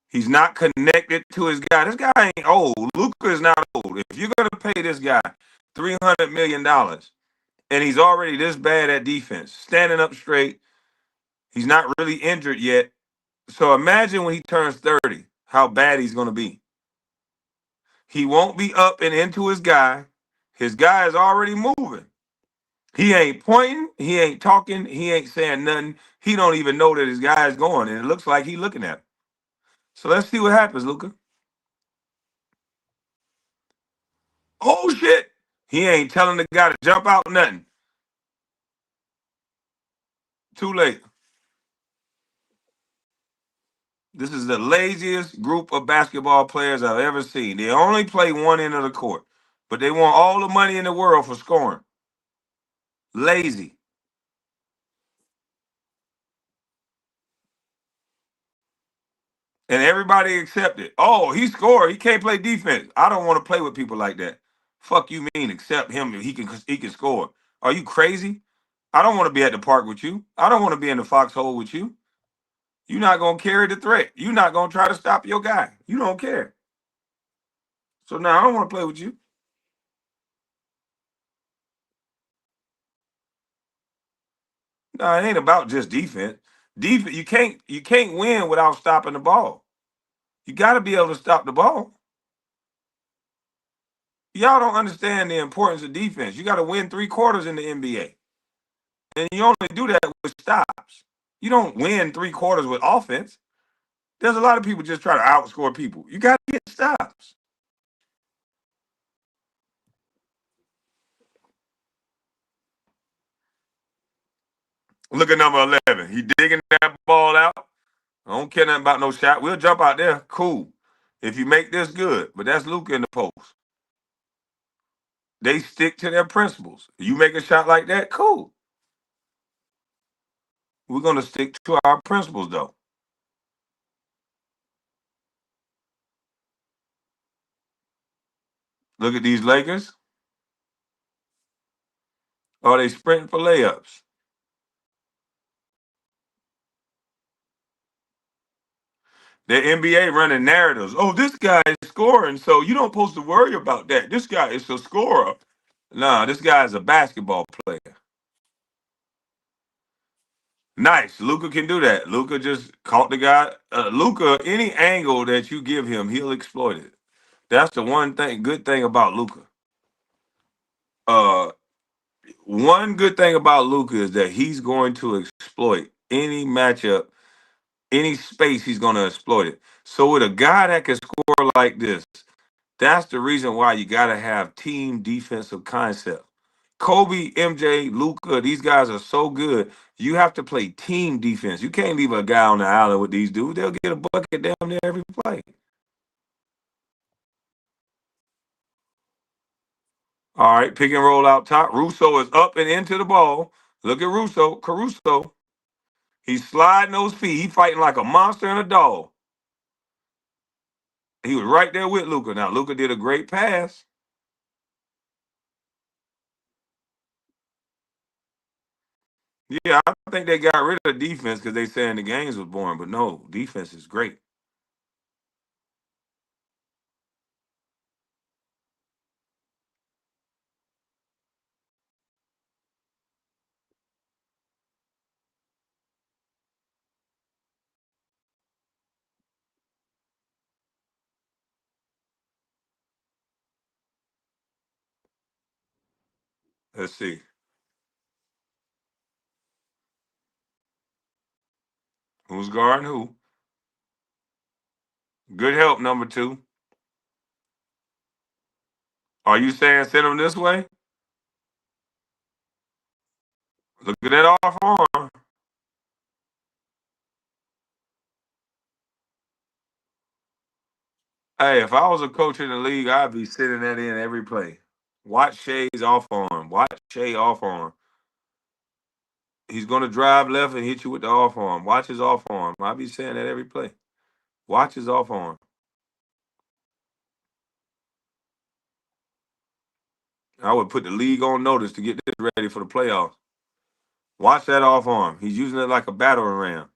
He's not connected to his guy. This guy ain't old. Luka is not old. If you're gonna pay this guy $300 million and he's already this bad at defense, standing up straight, he's not really injured yet. So imagine when he turns 30, how bad he's gonna be. He won't be up and into his guy. His guy is already moving. He ain't pointing. He ain't talking. He ain't saying nothing. He don't even know that his guy is going, and it looks like he looking at him. So let's see what happens, Luca. Oh shit! He ain't telling the guy to jump out nothing. Too late. This is the laziest group of basketball players I've ever seen. They only play one end of the court, but they want all the money in the world for scoring. Lazy. And everybody accepted. Oh, he scored. He can't play defense. I don't want to play with people like that. Fuck you mean accept him if he can score. Are you crazy? I don't want to be at the park with you. I don't want to be in the foxhole with you. You're not gonna carry the threat. You're not gonna try to stop your guy. You don't care. So now I don't want to play with you. No, it ain't about just defense. Defense, you can't win without stopping the ball. You got to be able to stop the ball. Y'all don't understand the importance of defense. You got to win 3 quarters in the NBA. And you only do that with stops. You don't win 3 quarters with offense. There's a lot of people just try to outscore people. You got to get stops. Look at number 11. He digging that ball out. I don't care nothing about no shot. We'll jump out there. Cool. If you make this good. But that's Luka in the post. They stick to their principles. You make a shot like that, cool. We're going to stick to our principles, though. Look at these Lakers. Are they sprinting for layups? The NBA running narratives. Oh, this guy is scoring, so you don't supposed to worry about that. This guy is a scorer. Nah, this guy is a basketball player. Nice. Luca can do that. Luca just caught the guy. Luca, any angle that you give him, he'll exploit it. That's the one thing, good thing about Luca. Uh, one good thing about Luca is that he's going to exploit any matchup, any space. He's going to exploit it. So with a guy that can score like this, that's the reason why you got to have team defensive concept. Kobe, MJ, Luca, these guys are so good. You have to play team defense. You can't leave a guy on the island with these dudes. They'll get a bucket down there every play. All right, pick and roll out top. Russo is up and into the ball. Look at Russo. Caruso. He's sliding those feet. He's fighting like a monster and a dog. He was right there with Luca. Now, Luca did a great pass. Yeah, I think they got rid of defense because they saying the games was boring. But no, defense is great. Let's see. Who's guarding who? Good help, number 2. Are you saying send him this way? Look at that off arm. Hey, if I was a coach in the league, I'd be sending that in every play. Watch Shay's off arm. Watch Shay off arm. He's going to drive left and hit you with the off arm. Watch his off arm. I'll be saying that every play. Watch his off arm. I would put the league on notice to get this ready for the playoffs. Watch that off arm. He's using it like a battering ram.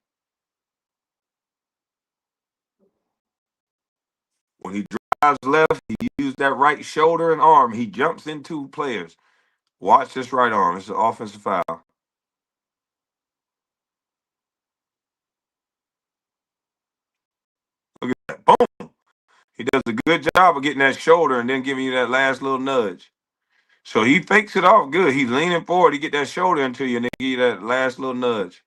When he drives left, he used that right shoulder and arm. He jumps into players. Watch this right arm. It's an offensive foul. Look at that. Boom. He does a good job of getting that shoulder and then giving you that last little nudge. So he fakes it off good. He's leaning forward. He get that shoulder into you and then give you that last little nudge.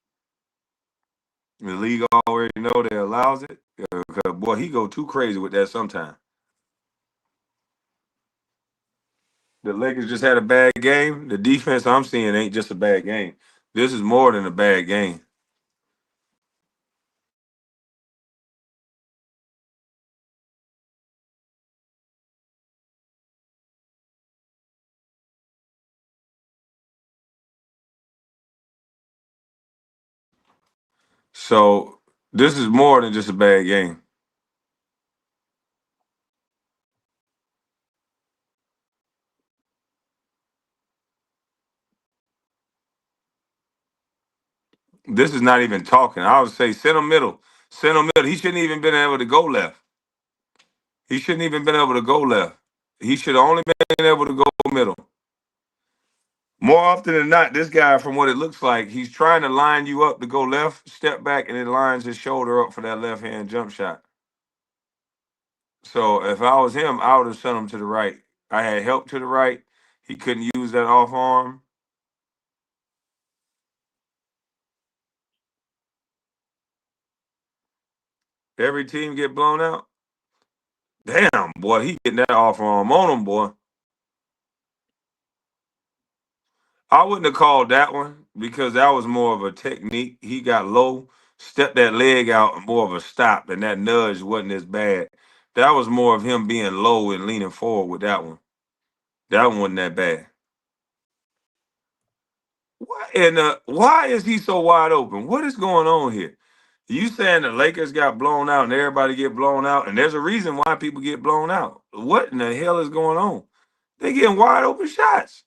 The league already know that allows it. Boy, he go too crazy with that sometimes. The Lakers just had a bad game. The defense I'm seeing ain't just a bad game. This is more than a bad game. So this is more than just a bad game. This is not even talking. I would say center middle. Center middle. He shouldn't even been able to go left. He shouldn't even been able to go left. He should have only been able to go middle. More often than not, this guy, from what it looks like, he's trying to line you up to go left, step back, and then lines his shoulder up for that left hand jump shot. So if I was him, I would have sent him to the right. I had help to the right. He couldn't use that off arm. Every team get blown out. Damn, boy, he getting that off arm on him, boy. I wouldn't have called that one because that was more of a technique. He got low, stepped that leg out, and more of a stop, and that nudge wasn't as bad. That was more of him being low and leaning forward with that one. That one wasn't that bad. Why is he so wide open? What is going on here? You saying the Lakers got blown out and everybody get blown out, and there's a reason why people get blown out. What in the hell is going on? They getting wide open shots.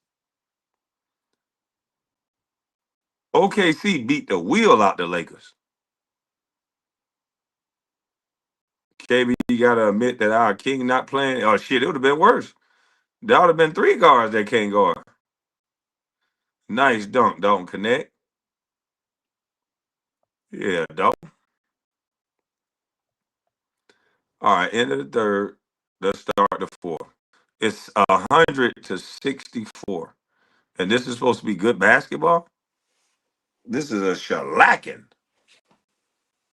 OKC beat the wheel out the Lakers. KB, you gotta admit that our king not playing. Oh shit, it would have been worse. That would have been three guards that can't guard. Nice dunk, don't connect. Yeah, dog. All right, end of the third. Let's start the fourth. It's 100-64, and this is supposed to be good basketball. This is a shellacking.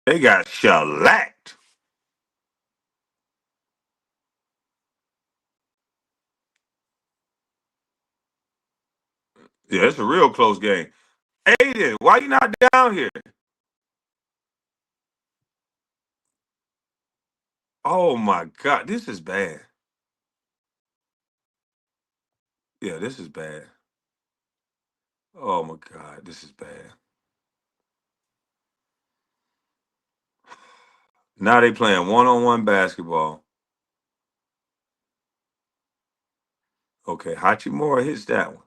They got shellacked. Yeah, it's a real close game. Aiden, why you not down here? Oh my God, this is bad. Yeah, this is bad. Oh my God, this is bad. Now they playing one-on-one basketball. Okay, Hachimura hits that one.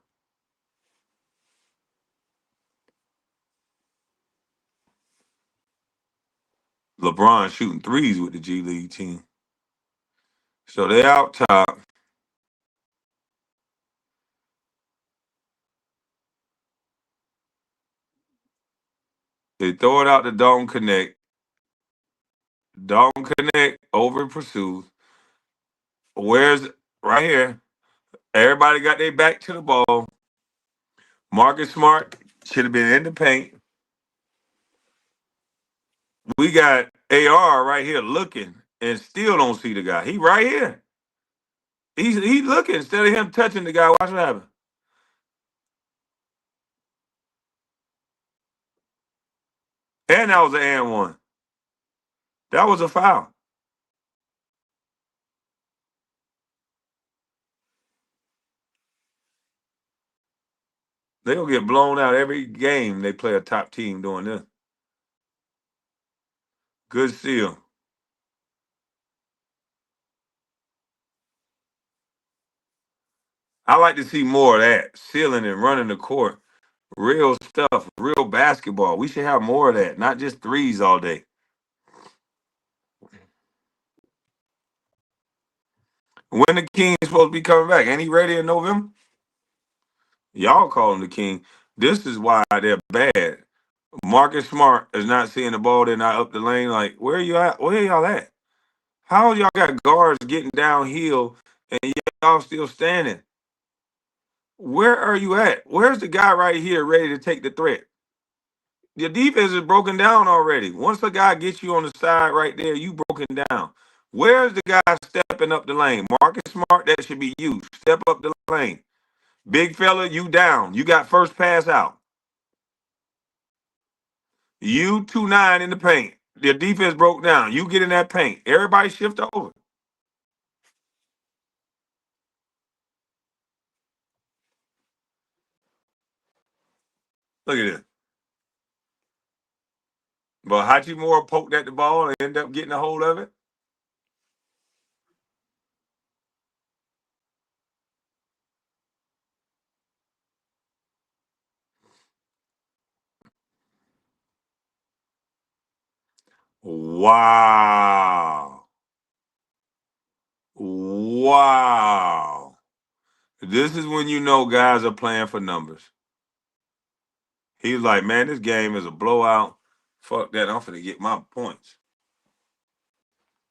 LeBron shooting threes with the G League team. So they out top. They throw it out the don't connect. Don't connect over pursues. Where's right here? Everybody got their back to the ball. Marcus Smart should have been in the paint. We got AR right here looking and still don't see the guy. He right here. He's looking instead of him touching the guy. Watch what happen. And that was an and one. That was a foul. They gonna get blown out every game they play a top team doing this. Good steal. I like to see more of that. Sealing and running the court. Real stuff, real basketball. We should have more of that, not just threes all day. When the King's supposed to be coming back? Ain't he ready in November? Y'all call him the King. This is why they're bad. Marcus Smart is not seeing the ball. They're not up the lane. Like, where are you at? Where y'all at? How y'all got guards getting downhill and y'all still standing? Where are you at? Where's the guy right here ready to take the threat? Your defense is broken down already. Once a guy gets you on the side right there, you broken down. Where's the guy stepping up the lane? Marcus Smart, that should be you. Step up the lane. Big fella, you down. You got first pass out. You 2-9 in the paint. Your defense broke down. You get in that paint. Everybody shift over. Look at this. But Hachimura poked at the ball and ended up getting a hold of it. Wow. Wow. This is when you know guys are playing for numbers. He was like, man, this game is a blowout. Fuck that. I'm finna get my points.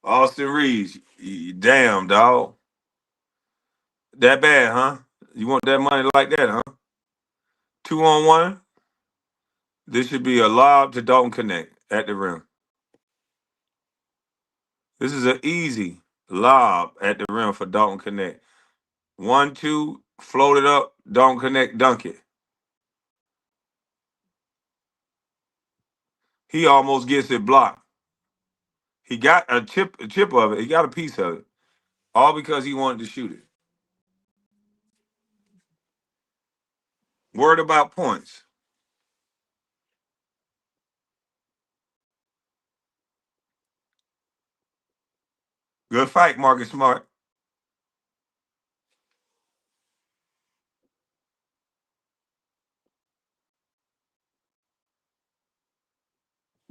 Austin Reeves, damn, dog. That bad, huh? You want that money like that, huh? 2-on-1. This should be a lob to Dalton Connect at the rim. This is an easy lob at the rim for Dalton Connect. 1-2, float it up, Dalton Connect, dunk it. He almost gets it blocked. He got a chip of it. He got a piece of it. All because he wanted to shoot it. Worried about points. Good fight, Marcus Smart.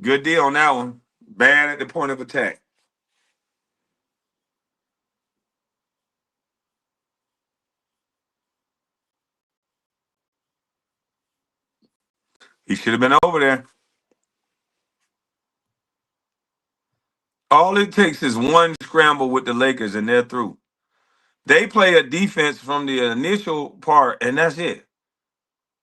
Good deal on that one. Bad at the point of attack. He should have been over there. All it takes is one scramble with the Lakers and they're through. They play a defense from the initial part, and that's it.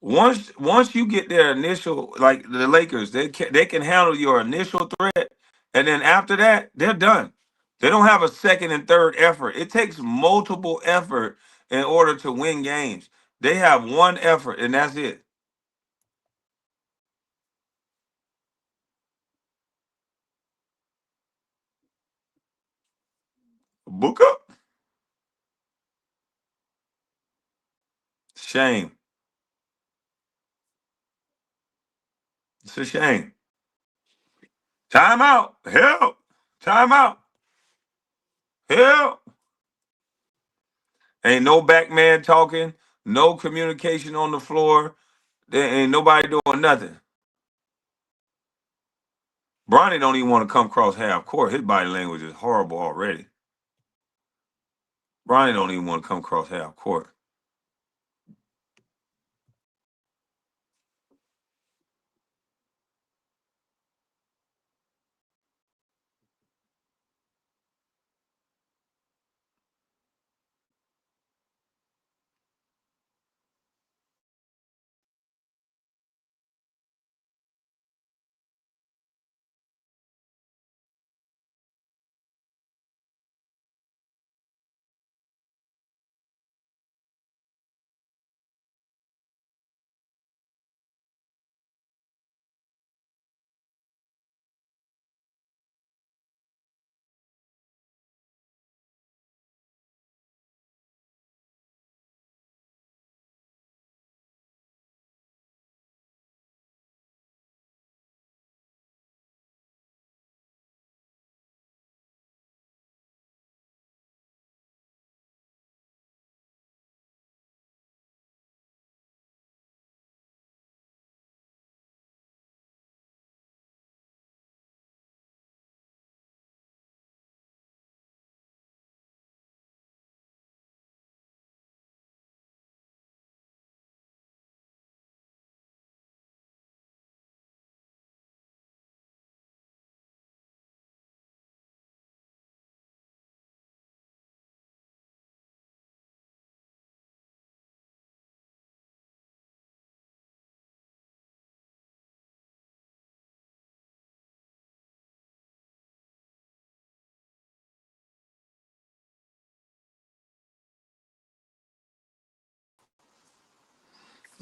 Once you get their initial, like the Lakers, they can handle your initial threat, and then after that, they're done. They don't have a second and third effort. It takes multiple effort in order to win games. They have one effort, and that's it. Book up. Shame. It's a shame. Time out. Help. Time out. Help. Ain't no back man talking. No communication on the floor. There ain't nobody doing nothing. Bronny don't even want to come across half court. His body language is horrible already. Bronny don't even want to come across half court.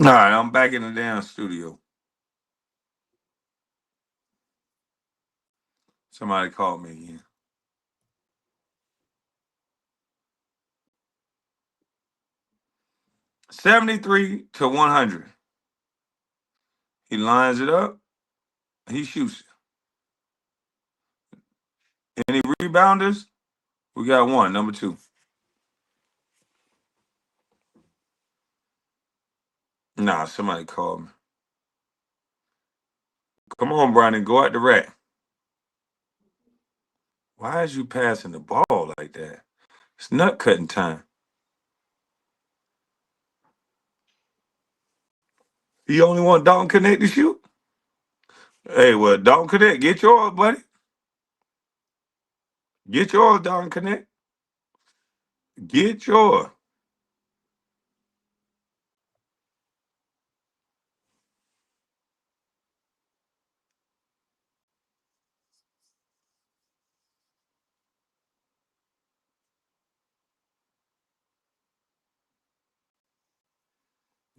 All right, I'm back in the damn studio. Somebody called me again. 73 to 100. He lines it up. He shoots it. Any rebounders? We got one, number two. Nah, somebody called me. Come on, Brandon, go at the rack. Why is you passing the ball like that? It's nut cutting time. You only want Dalton Connect to shoot? Hey, well, Dalton Connect, get yours, buddy. Get yours, Dalton Connect. Get yours.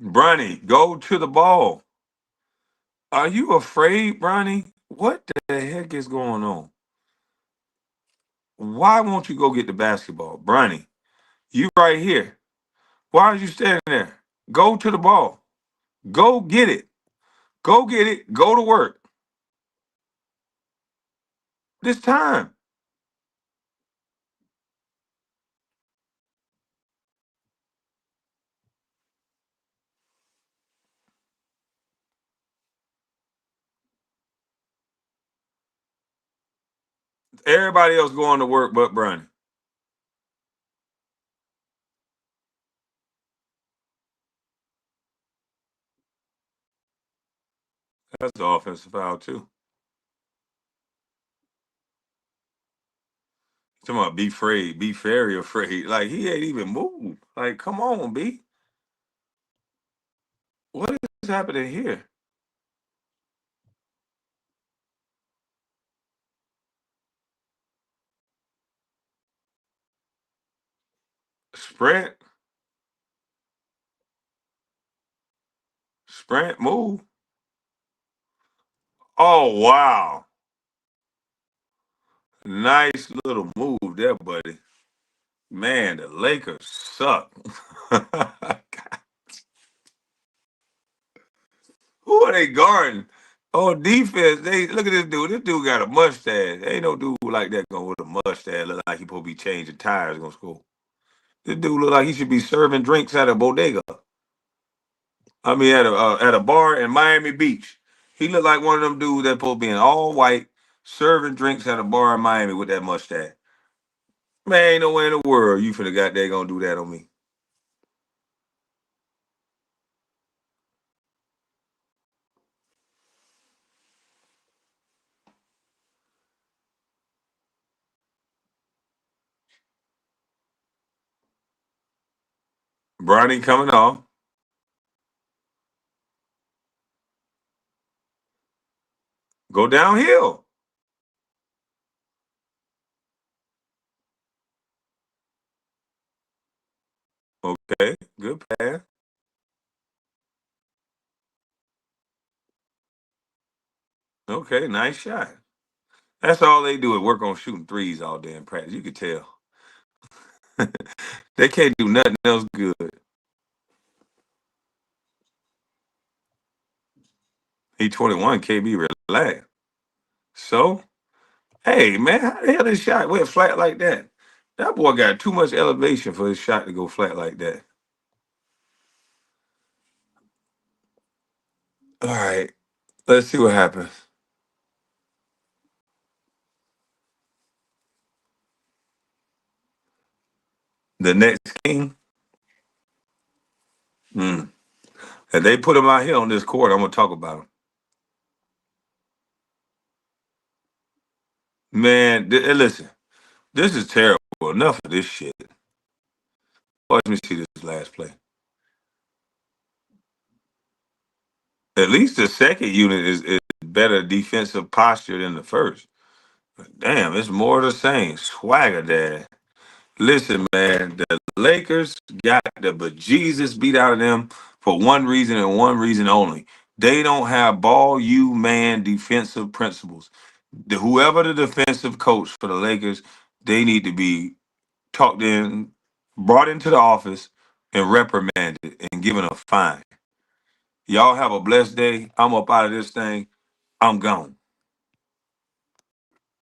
Bronny, go to the ball. Are you afraid, Bronny? What the heck is going on? Why won't you go get the basketball? Bronny, you right here. Why are you standing there? Go to the ball. Go get it. Go get it. Go to work. This time. Everybody else going to work but Bronny. That's the offensive foul, too. Talking about be afraid, be very afraid. Like he ain't even moved. Like, come on, B. What is happening here? Sprint, sprint, move. Oh wow. Nice little move there, buddy. Man, the Lakers suck. Who are they guarding? On defense, they look at this dude. This dude got a mustache. Ain't no dude like that going with a mustache. Look like he supposed to be changing tires gonna score. This dude look like he should be serving drinks at a bodega. I mean, at a bar in Miami Beach. He looked like one of them dudes that supposed to be in all white, serving drinks at a bar in Miami with that mustache. Man, ain't no way in the world you finna got there gonna do that on me. Bronny coming off. Go downhill. Okay, good pass. Okay, nice shot. That's all they do is work on shooting threes all day in practice. You could tell. They can't do nothing else good. He 21, KB, relax. So, hey, man, how the hell this shot went flat like that? That boy got too much elevation for his shot to go flat like that. All right, let's see what happens. The next king, if they put him out here on this court, I'm going to talk about him. Man, listen, this is terrible. Enough of this shit. Watch me see this last play. At least the second unit is better defensive posture than the first. But damn, it's more of the same. Swagger dad. Listen, man, the Lakers got the bejesus beat out of them for one reason and one reason only. They don't have ball you man defensive principles. Whoever the defensive coach for the Lakers, they need to be talked in, brought into the office, and reprimanded and given a fine. Y'all have a blessed day. I'm up out of this thing. I'm gone.